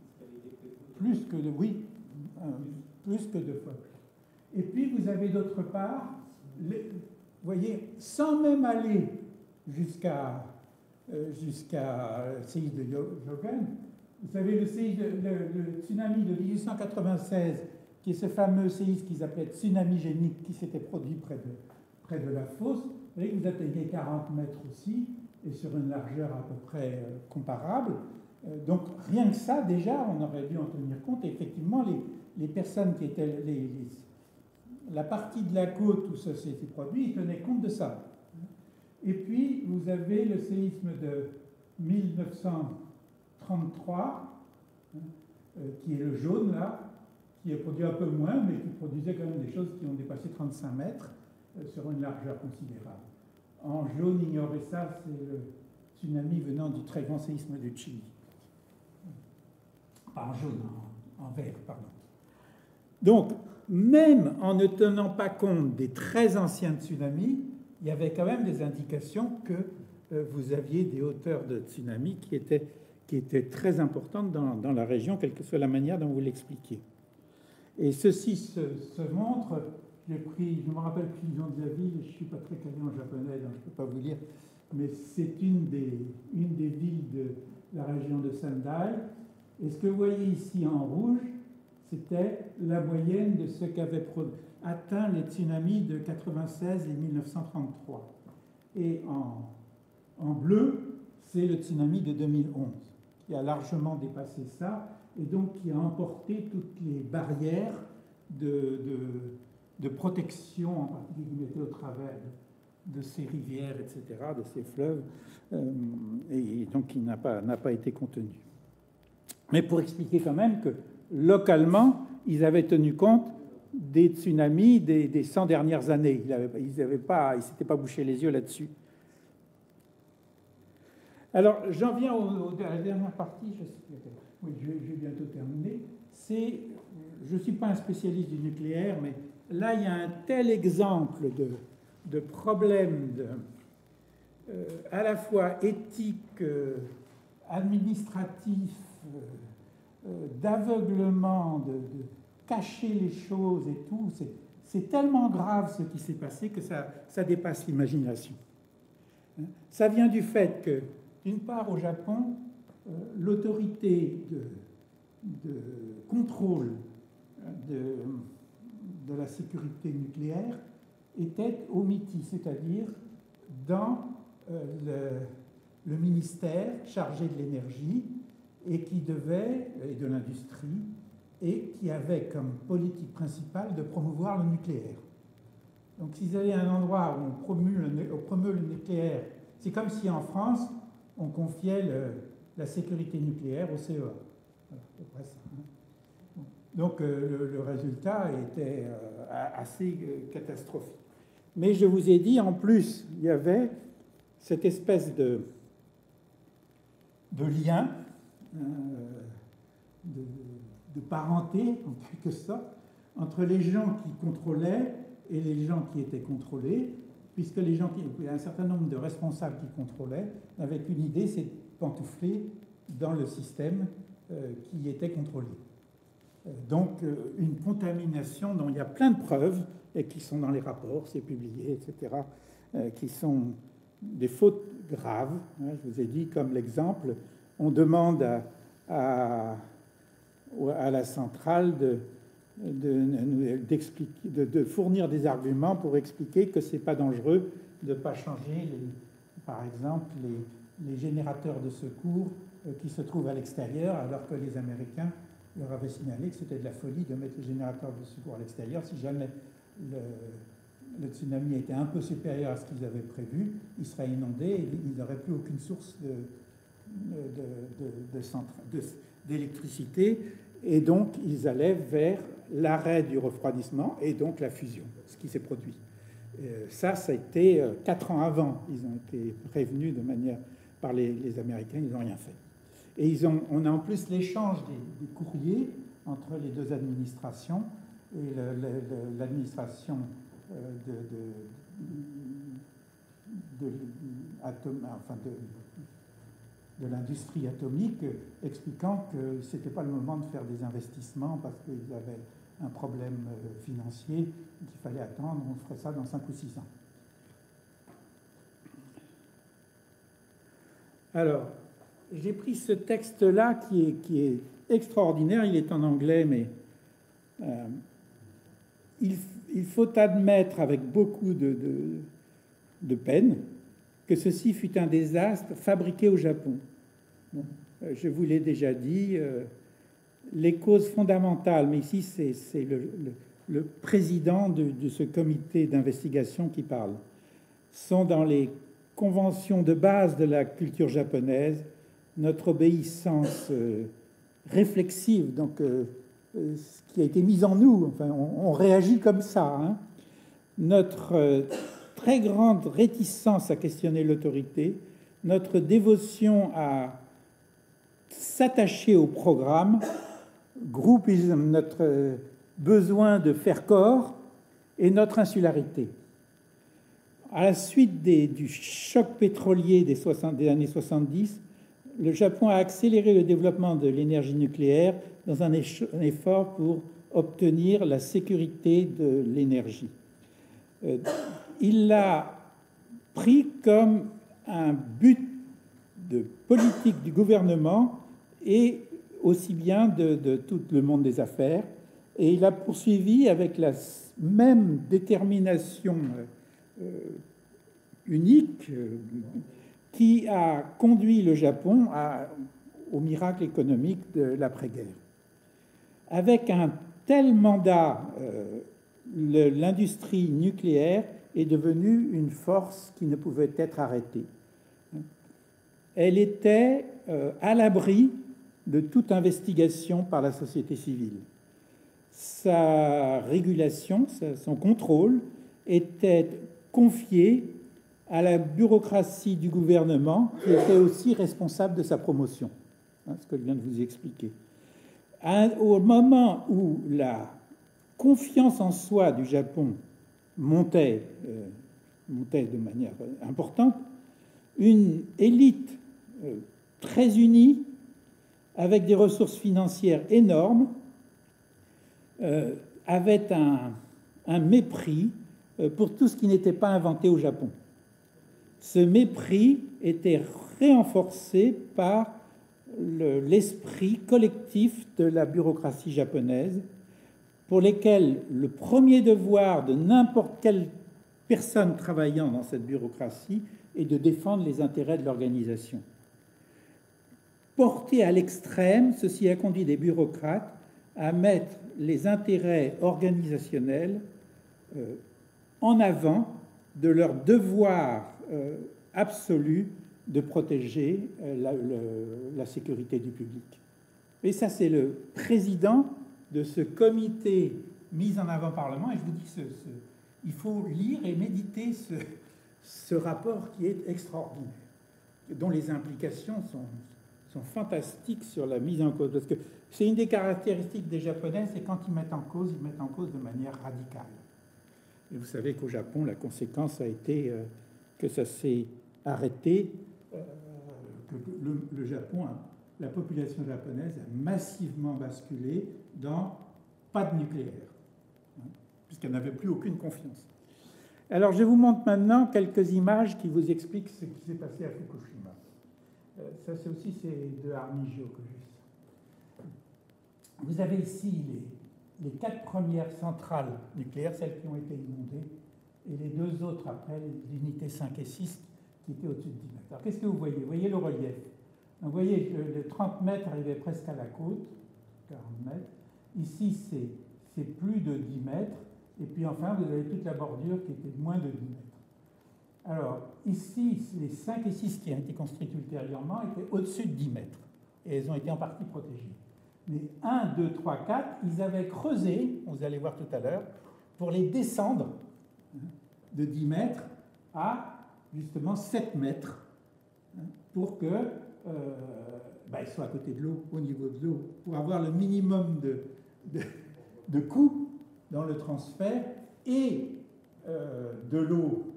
ce qui avait été prévu. Plus que oui, plus que 2 fois plus. Et puis vous avez d'autre part, vous voyez, sans même aller jusqu'à le séisme de Yogan, vous savez, le tsunami de 1896, qui est ce fameux séisme qu'ils appelaient tsunami génique, qui s'était produit près de la fosse. Vous voyez que vous atteignez 40 mètres aussi, et sur une largeur à peu près comparable. Donc rien que ça, déjà, on aurait dû en tenir compte. Et effectivement, les personnes qui étaient... la partie de la côte où ça s'était produit, ils tenaient compte de ça. Et puis, vous avez le séisme de 1933, qui est le jaune, là, qui a produit un peu moins, mais qui produisait quand même des choses qui ont dépassé 35 mètres sur une largeur considérable. En jaune, ignorez ça, c'est le tsunami venant du très grand séisme du Chili. Pas en jaune, en vert, pardon. Donc, même en ne tenant pas compte des très anciens tsunamis, il y avait quand même des indications que vous aviez des hauteurs de tsunami qui étaient très importantes dans la région, quelle que soit la manière dont vous l'expliquiez. Et ceci se montre, je ne me rappelle plus le nom de la ville, je ne suis pas très calé en japonais, donc je ne peux pas vous lire, mais c'est une des villes de la région de Sendai. Et ce que vous voyez ici en rouge, c'était la moyenne de ce qu'avaient atteint les tsunamis de 1996 et 1933. Et en bleu, c'est le tsunami de 2011, qui a largement dépassé ça, et donc qui a emporté toutes les barrières de protection, en particulier qui mettaient au travers de ces rivières, etc., de ces fleuves, et donc qui n'a pas été contenu. Mais pour expliquer quand même que localement, ils avaient tenu compte des tsunamis des 100 dernières années. Ils ne s'étaient pas bouché les yeux là-dessus. Alors, j'en viens à la dernière partie. Je vais bientôt terminer. Je ne suis pas un spécialiste du nucléaire, mais là, il y a un tel exemple de problème à la fois éthique, administratif, d'aveuglement, de cacher les choses et tout. C'est tellement grave ce qui s'est passé que ça dépasse l'imagination. Ça vient du fait que, d'une part, au Japon, l'autorité de contrôle de la sécurité nucléaire était au MITI, c'est-à-dire dans le ministère chargé de l'énergie et de l'industrie, et qui avait comme politique principale de promouvoir le nucléaire. Donc s'ils avaient un endroit où on promeut le nucléaire, c'est comme si en France, on confiait la sécurité nucléaire au CEA. Voilà, à peu près ça. Donc le résultat était assez catastrophique. Mais je vous ai dit, en plus, il y avait cette espèce de lien, de parenté, en quelque sorte, entre les gens qui contrôlaient et les gens qui étaient contrôlés, puisque il y a un certain nombre de responsables qui contrôlaient, n'avaient qu'une idée, c'est de pantoufler dans le système qui était contrôlé. Donc, une contamination dont il y a plein de preuves, et qui sont dans les rapports, c'est publié, etc., qui sont des fautes graves. Je vous ai dit, comme l'exemple, on demande à la centrale de fournir des arguments pour expliquer que ce n'est pas dangereux de ne pas changer, par exemple, les générateurs de secours qui se trouvent à l'extérieur, alors que les Américains leur avaient signalé que c'était de la folie de mettre les générateurs de secours à l'extérieur. Si jamais le tsunami était un peu supérieur à ce qu'ils avaient prévu, il serait inondé et il n'aurait plus aucune source d'électricité, et donc ils allaient vers l'arrêt du refroidissement et donc la fusion, ce qui s'est produit. Ça a été 4 ans avant. Ils ont été prévenus de manière par les Américains, ils n'ont rien fait. Et on a en plus l'échange des courriers entre les deux administrations, et l'administration de l'industrie atomique, expliquant que ce n'était pas le moment de faire des investissements parce qu'ils avaient un problème financier, qu'il fallait attendre, on ferait ça dans 5 ou 6 ans. Alors, j'ai pris ce texte-là qui est extraordinaire, il est en anglais, mais il faut admettre avec beaucoup de peine que ceci fut un désastre fabriqué au Japon. Bon, je vous l'ai déjà dit, les causes fondamentales, mais ici c'est le président de ce comité d'investigation qui parle, sont dans les conventions de base de la culture japonaise, notre obéissance réflexive, donc ce qui a été mis en nous, enfin, on réagit comme ça, hein. Notre très grande réticence à questionner l'autorité, notre dévotion à s'attacher au programme, groupisme, notre besoin de faire corps et notre insularité. À la suite du choc pétrolier des années 70, le Japon a accéléré le développement de l'énergie nucléaire dans un effort pour obtenir la sécurité de l'énergie. Il l'a pris comme un but de politique du gouvernement et aussi bien de tout le monde des affaires. Et il a poursuivi avec la même détermination unique qui a conduit le Japon au miracle économique de l'après-guerre. Avec un tel mandat, l'industrie nucléaire est devenue une force qui ne pouvait être arrêtée. Elle était à l'abri de toute investigation par la société civile. Sa régulation, son contrôle était confié à la bureaucratie du gouvernement qui était aussi responsable de sa promotion, ce que je viens de vous expliquer. Au moment où la confiance en soi du Japon montait de manière importante, une élite très unie, avec des ressources financières énormes, avait un mépris pour tout ce qui n'était pas inventé au Japon. Ce mépris était renforcé par l'esprit collectif de la bureaucratie japonaise, pour lesquels le premier devoir de n'importe quelle personne travaillant dans cette bureaucratie est de défendre les intérêts de l'organisation. Porté à l'extrême, ceci a conduit des bureaucrates à mettre les intérêts organisationnels en avant de leur devoir absolu de protéger la sécurité du public. Et ça, c'est le président de ce comité mis en avant par le Parlement. Et je vous dis, il faut lire et méditer ce rapport qui est extraordinaire, dont les implications sont fantastiques sur la mise en cause. Parce que c'est une des caractéristiques des Japonais, c'est quand ils mettent en cause de manière radicale. Et vous savez qu'au Japon, la conséquence a été que ça s'est arrêté, que le Japon, la population japonaise a massivement basculé dans pas de nucléaire, puisqu'elle n'avait plus aucune confiance. Alors, je vous montre maintenant quelques images qui vous expliquent ce qui s'est passé à Fukushima. Ça, c'est aussi de Armigio que j'ai ça. Vous avez ici les 4 premières centrales nucléaires, celles qui ont été inondées, et les 2 autres après, les unités 5 et 6, qui étaient au-dessus de 10 mètres. Alors, qu'est-ce que vous voyez? Vous voyez le relief. Donc, vous voyez, le 30 mètres arrivait presque à la côte, 40 mètres. Ici, c'est plus de 10 mètres. Et puis, enfin, vous avez toute la bordure qui était de moins de 10 mètres. Alors, ici, les 5 et 6 qui ont été construites ultérieurement étaient au-dessus de 10 mètres. et elles ont été en partie protégées. Mais 1, 2, 3, 4, ils avaient creusé, vous allez voir tout à l'heure, pour les descendre de 10 mètres à justement 7 mètres, pour que ils soient à côté de l'eau, au niveau de l'eau, pour avoir le minimum de coûts dans le transfert et de l'eau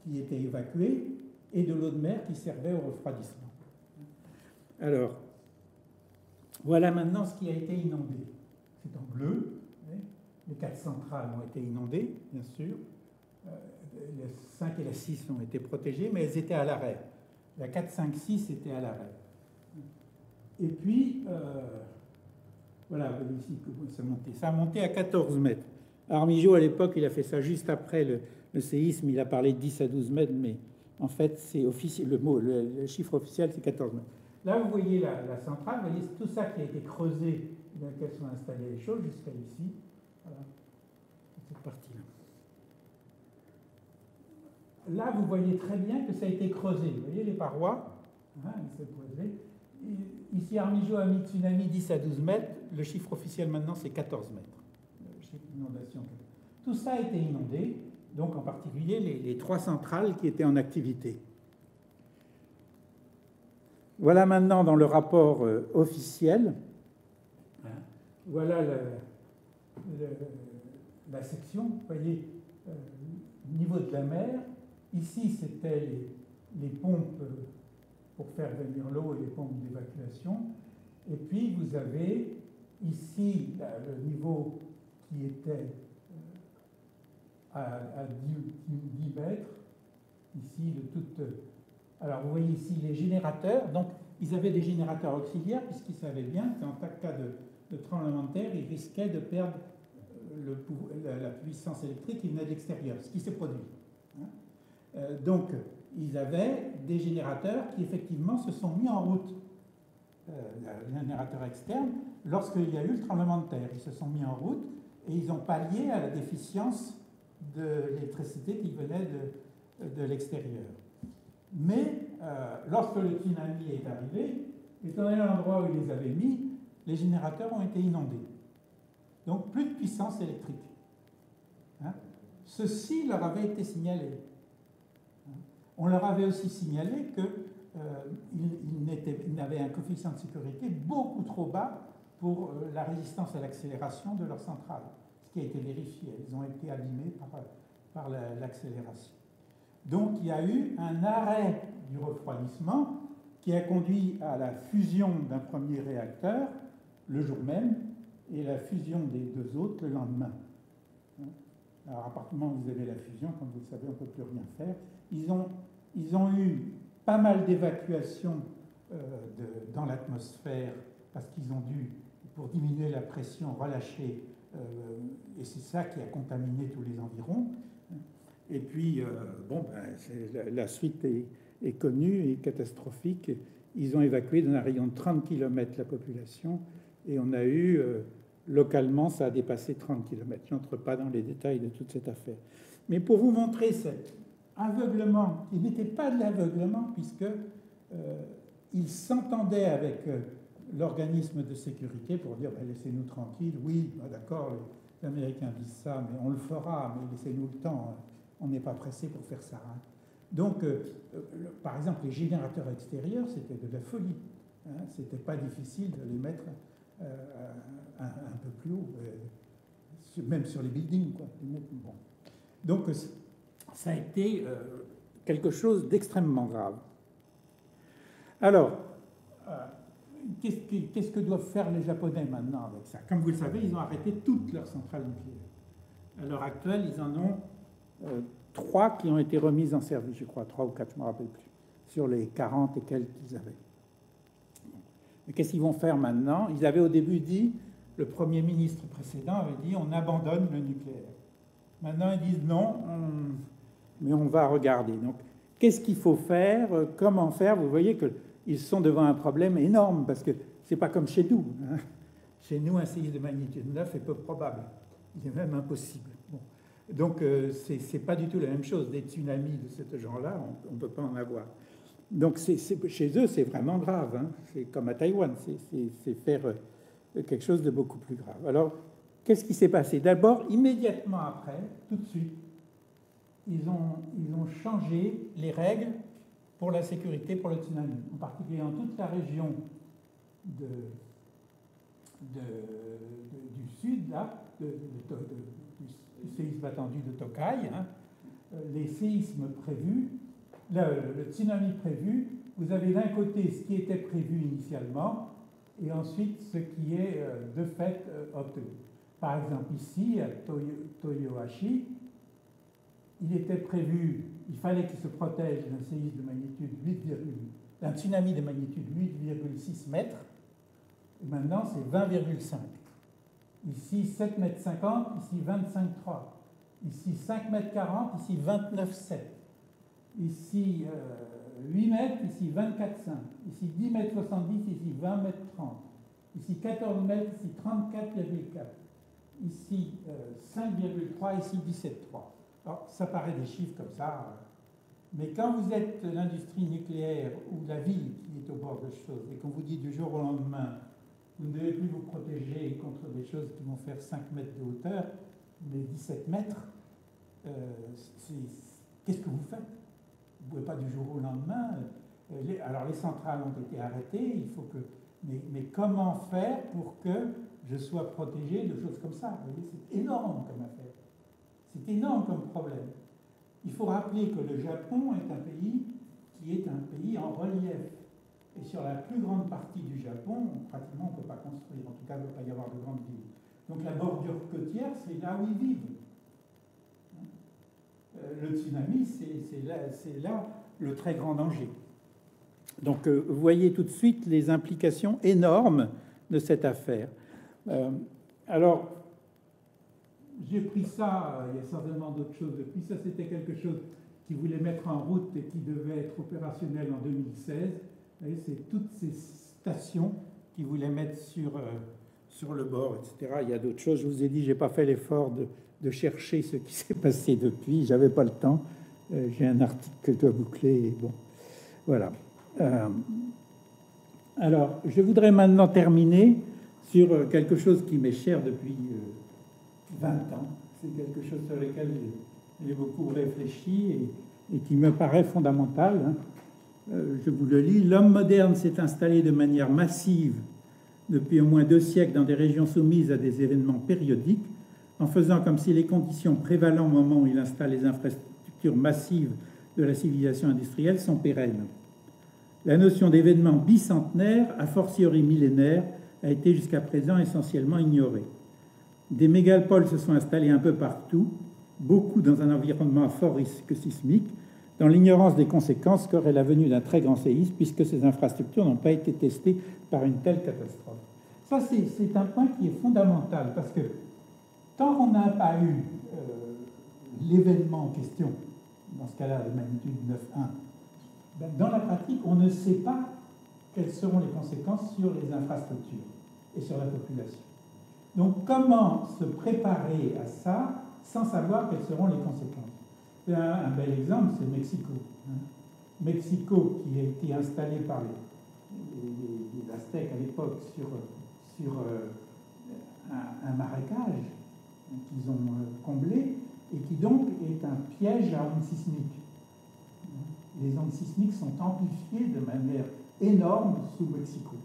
qui était évacuée et de l'eau de mer qui servait au refroidissement. Alors, voilà maintenant ce qui a été inondé. C'est en bleu. Les 4 centrales ont été inondées, bien sûr. Les 5 et la 6 ont été protégées, mais elles étaient à l'arrêt. La 4, 5, 6 était à l'arrêt. Et puis, voilà, vous voyez ici que ça montait. Ça a monté à 14 mètres. Armijo, à l'époque, il a fait ça juste après le séisme. Il a parlé de 10 à 12 mètres, mais en fait, c'est officiel. Le chiffre officiel, c'est 14 mètres. Là, vous voyez la centrale. Vous voyez tout ça qui a été creusé, dans lequel sont installées les choses, jusqu'à ici. Voilà, cette partie-là. Là, vous voyez très bien que ça a été creusé. Vous voyez les parois, il s'est creusé. Ici, Armijo a mis tsunami 10 à 12 mètres. Le chiffre officiel maintenant, c'est 14 mètres. Le chiffre d'inondation. Tout ça a été inondé, donc en particulier les 3 centrales qui étaient en activité. Voilà maintenant dans le rapport officiel. Voilà la section. Vous voyez, niveau de la mer. Ici, c'était les pompes pour faire venir l'eau et les pompes d'évacuation. Et puis, vous avez ici le niveau qui était à 10 mètres. Ici, alors, vous voyez ici les générateurs. Donc, ils avaient des générateurs auxiliaires, puisqu'ils savaient bien qu'en cas de tremblement de terre, ils risquaient de perdre la puissance électrique qui venait de l'extérieur, ce qui s'est produit. Donc, ils avaient des générateurs qui, effectivement, se sont mis en route. Les générateurs externes, lorsqu'il y a eu le tremblement de terre, ils se sont mis en route et ils ont pallié à la déficience de l'électricité qui venait de l'extérieur. Mais, lorsque le tsunami est arrivé, étant donné l'endroit où ils les avaient mis, les générateurs ont été inondés. Donc, plus de puissance électrique. Ceci leur avait été signalé. On leur avait aussi signalé qu'ils n'avaient un coefficient de sécurité beaucoup trop bas pour la résistance à l'accélération de leur centrale, ce qui a été vérifié. Ils ont été abîmés par l'accélération. Donc il y a eu un arrêt du refroidissement qui a conduit à la fusion d'un premier réacteur le jour même et la fusion des 2 autres le lendemain. Alors, à partir du moment où vous avez la fusion, comme vous le savez, on ne peut plus rien faire. Ils ont eu pas mal d'évacuations dans l'atmosphère parce qu'ils ont dû, pour diminuer la pression, relâcher, et c'est ça qui a contaminé tous les environs. Et puis, la suite est connue et catastrophique. Ils ont évacué dans un rayon de 30 km la population, et on a eu, localement, ça a dépassé 30 km. Je n'entre pas dans les détails de toute cette affaire. Mais pour vous montrer cet aveuglement, qui n'était pas de l'aveuglement, puisqu'ils s'entendaient avec l'organisme de sécurité pour dire laissez-nous tranquilles, oui, d'accord, les Américains disent ça, mais on le fera, mais laissez-nous le temps, on n'est pas pressé pour faire ça. Donc, par exemple, les générateurs extérieurs, c'était de la folie. C'était pas difficile de les mettre un peu plus haut, même sur les buildings, quoi. Bon. Donc, ça a été quelque chose d'extrêmement grave. Alors, qu'est-ce que doivent faire les Japonais maintenant avec ça? Comme vous le savez, ils ont arrêté toutes leurs centrales nucléaires. À l'heure actuelle, ils en ont 3 qui ont été remises en service, je crois, 3 ou 4, je ne me rappelle plus, sur les 40 et quelques qu'ils avaient. Mais qu'est-ce qu'ils vont faire maintenant? Ils avaient au début dit, le Premier ministre précédent avait dit, on abandonne le nucléaire. Maintenant, ils disent non, mais on va regarder. Donc, qu'est-ce qu'il faut faire? Comment faire? Vous voyez qu'ils sont devant un problème énorme, parce que ce n'est pas comme chez nous. Chez nous, un séisme de magnitude 9 est peu probable. Il est même impossible. Bon. Donc, ce n'est pas du tout la même chose. Des tsunamis de ce genre-là, on ne peut pas en avoir. Donc chez eux, c'est vraiment grave. Hein. C'est comme à Taïwan, c'est faire quelque chose de beaucoup plus grave. Alors, qu'est-ce qui s'est passé? D'abord, immédiatement après, tout de suite, ils ont changé les règles pour la sécurité pour le tsunami, en particulier dans toute la région du sud, là, du séisme attendu de Tokai, hein, les séismes prévus, le tsunami prévu, vous avez d'un côté ce qui était prévu initialement et ensuite ce qui est de fait obtenu. Par exemple, ici, à Toyohashi, il était prévu, il fallait qu'il se protège d'un séisme de magnitude 8, d'un tsunami de magnitude 8,6 mètres. Et maintenant, c'est 20,5. Ici, 7,50 mètres, ici 25,3. Ici, 5,40 mètres, ici 29,7. Ici, 8 mètres, ici 24,5. Ici, 10 mètres 70, ici 20 mètres 30. Ici, 14 mètres, ici 34,4. Ici, 5,3, ici 17,3. Alors, ça paraît des chiffres comme ça, mais quand vous êtes l'industrie nucléaire ou la ville qui est au bord de choses et qu'on vous dit du jour au lendemain, vous ne devez plus vous protéger contre des choses qui vont faire 5 mètres de hauteur, mais 17 mètres, qu'est-ce que vous faites? Vous ne pouvez pas du jour au lendemain. Alors, les centrales ont été arrêtées, il faut que... Mais comment faire pour que je sois protégé de choses comme ça? Vous voyez, c'est énorme comme affaire. C'est énorme comme problème. Il faut rappeler que le Japon est un pays qui est un pays en relief. Et sur la plus grande partie du Japon, pratiquement, on ne peut pas construire. En tout cas, il ne peut pas y avoir de grandes villes. Donc la bordure côtière, c'est là où ils vivent. Le tsunami, c'est là le très grand danger. Donc vous voyez tout de suite les implications énormes de cette affaire. Alors, j'ai pris ça, il y a certainement d'autres choses depuis. Ça, c'était quelque chose qui voulait mettre en route et qui devait être opérationnel en 2016. Vous voyez, c'est toutes ces stations qui voulaient mettre sur le bord, etc. Il y a d'autres choses. Je vous ai dit, je n'ai pas fait l'effort de chercher ce qui s'est passé depuis. Je n'avais pas le temps. J'ai un article que je dois boucler. Et bon, voilà. Alors, je voudrais maintenant terminer sur quelque chose qui m'est cher depuis 20 ans. C'est quelque chose sur lequel j'ai beaucoup réfléchi et qui me paraît fondamental. Hein. Je vous le lis. L'homme moderne s'est installé de manière massive depuis au moins 2 siècles dans des régions soumises à des événements périodiques, en faisant comme si les conditions prévalant au moment où il installe les infrastructures massives de la civilisation industrielle sont pérennes. La notion d'événement bicentenaire, a fortiori millénaire, a été jusqu'à présent essentiellement ignorée. Des mégalopoles se sont installés un peu partout, beaucoup dans un environnement à fort risque sismique, dans l'ignorance des conséquences qu'aurait la venue d'un très grand séisme, puisque ces infrastructures n'ont pas été testées par une telle catastrophe. Ça, c'est un point qui est fondamental, parce que tant qu'on n'a pas eu l'événement en question, dans ce cas-là, de magnitude 9,1, ben, dans la pratique, on ne sait pas quelles seront les conséquences sur les infrastructures et sur la population. Donc, comment se préparer à ça sans savoir quelles seront les conséquences? Un bel exemple, c'est Mexico. Mexico, qui a été installé par les Aztèques à l'époque sur un marécage qu'ils ont comblé et qui donc est un piège à ondes sismiques. Les ondes sismiques sont amplifiées de manière énorme sous Mexico.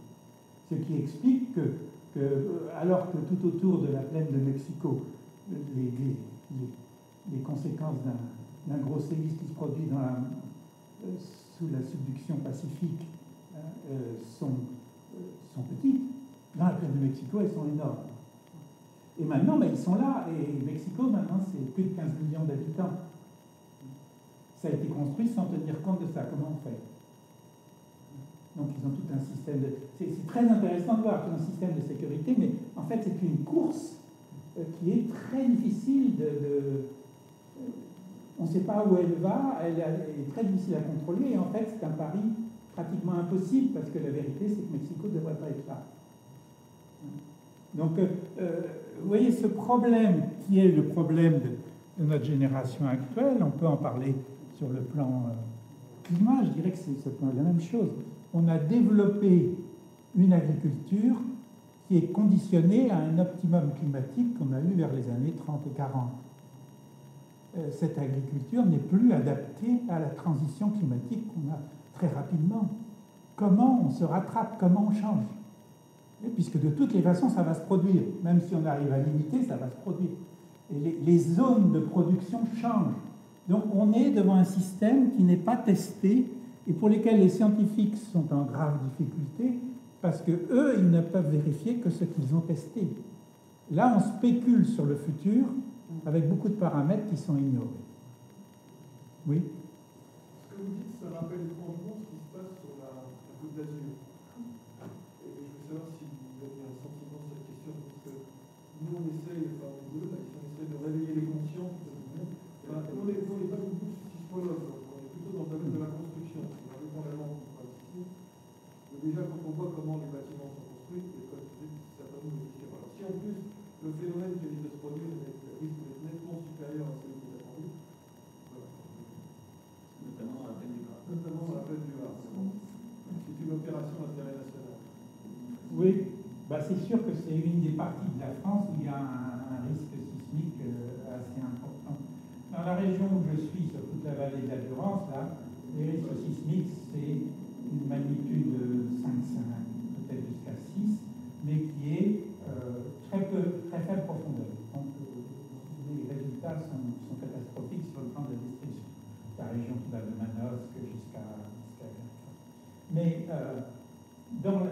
Ce qui explique que alors que tout autour de la plaine de Mexico, les conséquences d'un gros séisme qui se produit sous la subduction pacifique sont petites, dans la plaine de Mexico, elles sont énormes. Et maintenant, ils sont là, et Mexico, maintenant, c'est plus de 15 millions d'habitants. Ça a été construit sans tenir compte de ça. Comment on fait? Donc, ils ont tout un système de... C'est très intéressant de voir tout un système de sécurité, mais en fait, c'est une course qui est très difficile on ne sait pas où elle va, elle est très difficile à contrôler, et en fait, c'est un pari pratiquement impossible, parce que la vérité, c'est que Mexico ne devrait pas être là. Donc, vous voyez, ce problème qui est le problème de notre génération actuelle, on peut en parler sur le plan climat, je dirais que c'est la même chose. On a développé une agriculture qui est conditionnée à un optimum climatique qu'on a eu vers les années 30 et 40. Cette agriculture n'est plus adaptée à la transition climatique qu'on a très rapidement. Comment on se rattrape? Comment on change? Et puisque de toutes les façons, ça va se produire. Même si on arrive à limiter, ça va se produire. Et les zones de production changent. Donc on est devant un système qui n'est pas testé et pour lesquels les scientifiques sont en grave difficulté parce qu'eux, ils ne peuvent vérifier que ce qu'ils ont testé. Là, on spécule sur le futur avec beaucoup de paramètres qui sont ignorés. Oui? Ce que vous dites, ça rappelle étrangement ce qui se passe sur la Côte d'Azur. Et je veux savoir si vous avez un sentiment sur cette question, parce que nous, on essaye, enfin, les deux, là, on essaie de réveiller les consciences. Enfin, on n'est pas beaucoup sismologues, donc on est plutôt dans le domaine de la construction, indépendamment du principe. Mais déjà, quand on voit comment les bâtiments sont construits, et comme je disais, c'est certain nombre de questions. Alors, si en plus, le phénomène qui risque de se produire risque d'être nettement supérieur à celui qui est attendu, voilà. Notamment dans la plaine du Var. Notamment dans la plaine du Var. C'est une opération d'intérêt national. Oui, bah c'est sûr que c'est une des parties de la France où il y a un risque sismique assez important. Dans la région où je suis, sur toute la vallée de la Durance, là, les risques sismiques, c'est une magnitude de 5,5, peut-être jusqu'à 6, mais qui est très faible profondeur. Donc les résultats sont catastrophiques sur le plan de la destruction. La région qui va de Manosque jusqu'à mais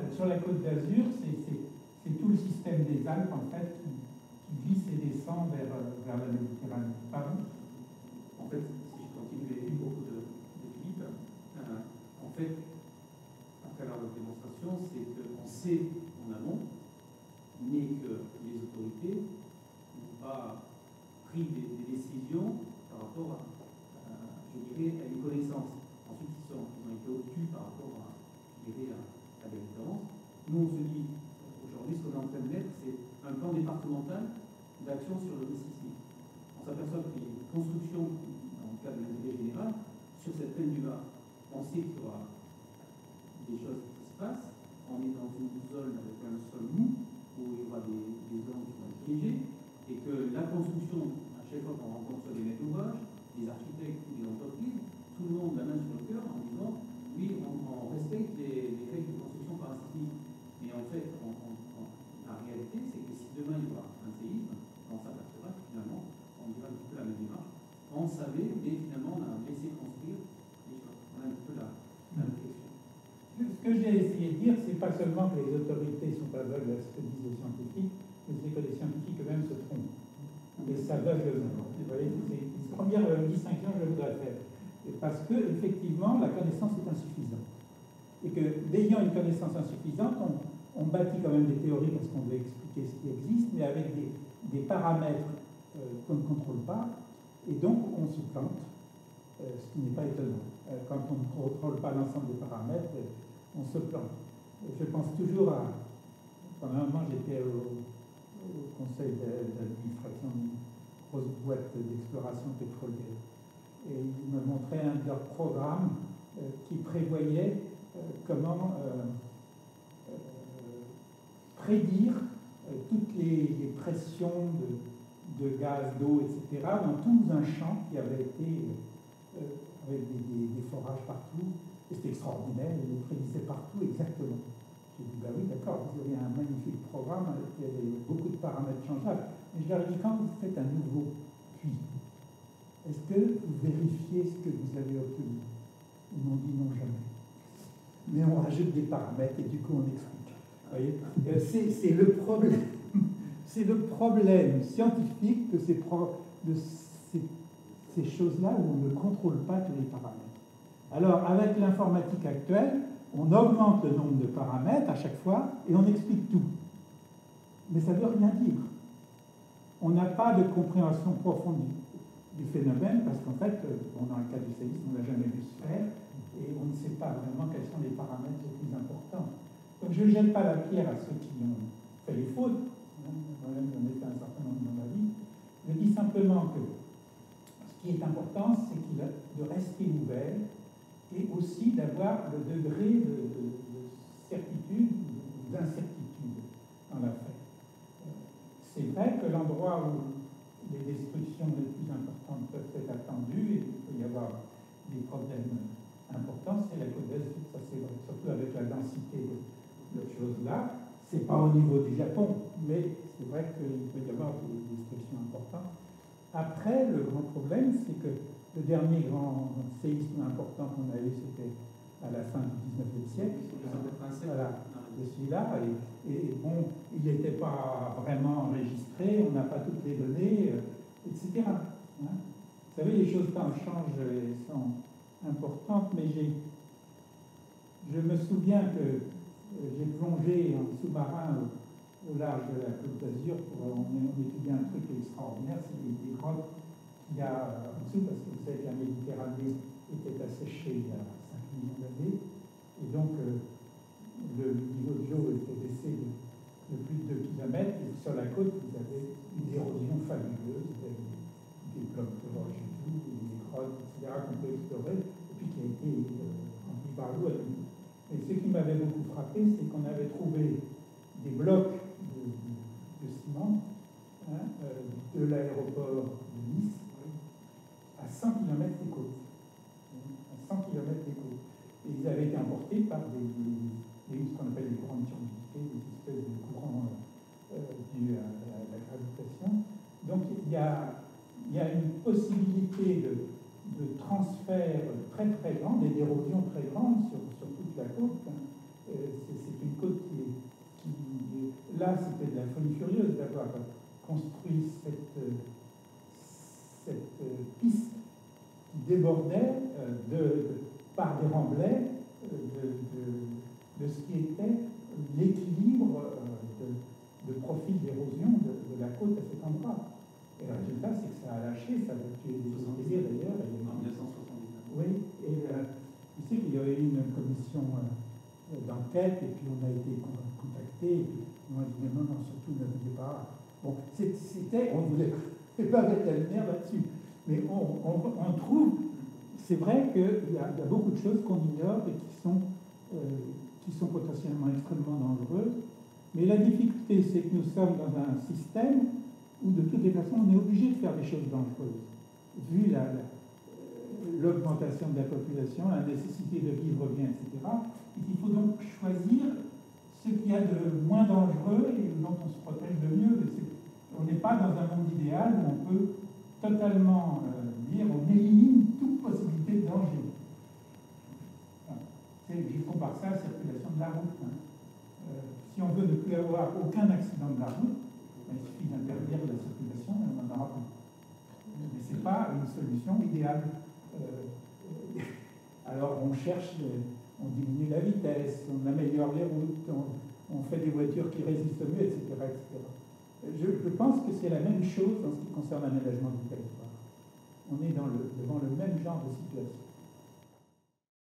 sur la Côte d'Azur, c'est tout le système des Alpes en fait qui glisse et descend vers la Méditerranée. Pardon? En fait, si je continue les propos de Philippe, en fait, à travers votre démonstration, c'est qu'on sait en amont, mais que les autorités n'ont pas pris des décisions par rapport à une connaissance. Ensuite, ils ont été obtus par rapport à la différence. Nous, on se dit, aujourd'hui, ce qu'on est en train de mettre, c'est un plan départemental d'action sur le risque sismique. On s'aperçoit qu'il y a une construction, dans le cadre de l'intérêt général, sur cette plaine du Var. On sait qu'il y aura des choses qui se passent. On est dans une zone avec un sol mou, où il y aura des zones qui vont être piégées, et que la construction, à chaque fois qu'on rencontre des maîtres d'ouvrage, des architectes ou des entreprises, tout le monde la main sur le cœur en disant oui, on respecte les règles de construction parasismique. Mais en fait, la réalité, c'est que si demain il y aura un séisme, on s'apercevra que finalement, on dira un petit peu la même démarche. On savait, mais finalement, on a laissé construire les choses. On a un petit peu la réflexion. Ce que j'ai essayé de dire, c'est pas seulement que les autorités sont aveugles à ce que disent les scientifiques, mais c'est que les scientifiques eux-mêmes se trompent. Et ça aveuglement. Vous voyez, c'est une première distinction que je voudrais faire. Parce que, effectivement, la connaissance est insuffisante. Et que, d'ayant une connaissance insuffisante, on bâtit quand même des théories parce qu'on veut expliquer ce qui existe, mais avec des paramètres qu'on ne contrôle pas, et donc on se plante, ce qui n'est pas étonnant. Quand on ne contrôle pas l'ensemble des paramètres, on se plante. Je pense toujours à... Pendant un moment, j'étais au conseil d'administration d'une grosse boîte d'exploration pétrolière. Et ils me montraient un de leurs programmes qui prévoyait comment prédire toutes les pressions de gaz, d'eau, etc., dans tout un champ qui avait été avec des forages partout. Et c'était extraordinaire, ils le prédisaient partout exactement. J'ai dit, bah oui, d'accord, vous avez un magnifique programme avec beaucoup de paramètres changeables. Mais je leur ai dit, quand vous faites un nouveau puits, est-ce que vous vérifiez ce que vous avez obtenu? Ils m'ont dit non, jamais. Mais on rajoute des paramètres et du coup on explique. Vous voyez, c'est le problème. C'est le problème scientifique de ces choses-là où on ne contrôle pas tous les paramètres. Alors, avec l'informatique actuelle, on augmente le nombre de paramètres à chaque fois et on explique tout. Mais ça ne veut rien dire. On n'a pas de compréhension profonde du phénomène parce qu'en fait, dans le cas du séisme, on ne l'a jamais vu se faire et on ne sait pas vraiment quels sont les paramètres les plus importants. Donc, je ne jette pas la pierre à ceux qui ont fait les fautes. Moi-même, j'en ai fait un certain nombre dans ma vie. Je dis simplement que ce qui est important, c'est de rester ouvert et aussi d'avoir le degré de certitude ou d'incertitude dans l'affaire. C'est vrai que l'endroit où les destructions les plus importantes peuvent être attendues et il peut y avoir des problèmes importants, c'est la Côte d'Azur. Ça, c'est vrai, surtout avec la densité de choses là. C'est pas au niveau du Japon, mais c'est vrai qu'il peut y avoir des destructions importantes. Après, le grand problème, c'est que le dernier grand séisme important qu'on a eu, c'était à la fin du 19e siècle. Voilà, de celui-là. Et bon, il n'était pas vraiment enregistré, on n'a pas toutes les données, etc. Hein. Vous savez, les choses quand changent et sont importantes, mais je me souviens que j'ai plongé en sous-marin au large de la Côte d'Azur pour étudier un truc extraordinaire, c'est des grottes qu'il y a en dessous, parce que vous savez que la Méditerranée était asséchée il y a 5 millions d'années, et donc le niveau de l'eau était baissé de plus de 2 km, et sur la côte, vous avez une érosion fabuleuse, vous avez des blocs de roche et tout, des grottes, etc., qu'on peut explorer, et puis qui a été rempli par l'eau. Et ce qui m'avait beaucoup frappé, c'est qu'on avait trouvé des blocs de ciment de l'aéroport de Nice à 100 km des côtes. À 100 km des côtes. Et ils avaient été importés par ce qu'on appelle des courants de turbidité, des espèces de courants dus à la gravitation. Donc il y a une possibilité de transfert très très grande et d'érosion très grande sur toute la côte. C'est une côte qui là, c'était de la folie furieuse d'avoir construit cette piste qui débordait par des remblais de ce qui était l'équilibre de profil d'érosion de la côte à cet endroit. Et le résultat, c'est que ça a lâché, ça a tué des ouvriers d'ailleurs. En 1979. Oui, et tu sais qu'il y avait eu une commission d'enquête, et puis on a été contacté, et puis on a dit non, surtout ne vouliez pas. Bon, on voulait pas mettre la lumière là-dessus. Mais on trouve, c'est vrai qu'il y a beaucoup de choses qu'on ignore et qui sont potentiellement extrêmement dangereuses. Mais la difficulté, c'est que nous sommes dans un système où de toutes les façons, on est obligé de faire des choses dangereuses. Vu l'augmentation de la population, la nécessité de vivre bien, etc. Et il faut donc choisir ce qu'il y a de moins dangereux et dont on se protège de mieux. On n'est pas dans un monde idéal où on peut totalement dire on élimine toute possibilité de danger. Je compare ça à la circulation de la route. Si on veut ne plus avoir aucun accident de la route, il suffit d'interdire la circulation et on n'en aura plus. Mais ce n'est pas une solution idéale. Alors on cherche, on diminue la vitesse, on améliore les routes, on fait des voitures qui résistent mieux, etc. etc. Je pense que c'est la même chose en ce qui concerne l'aménagement du territoire. On est devant le même genre de situation.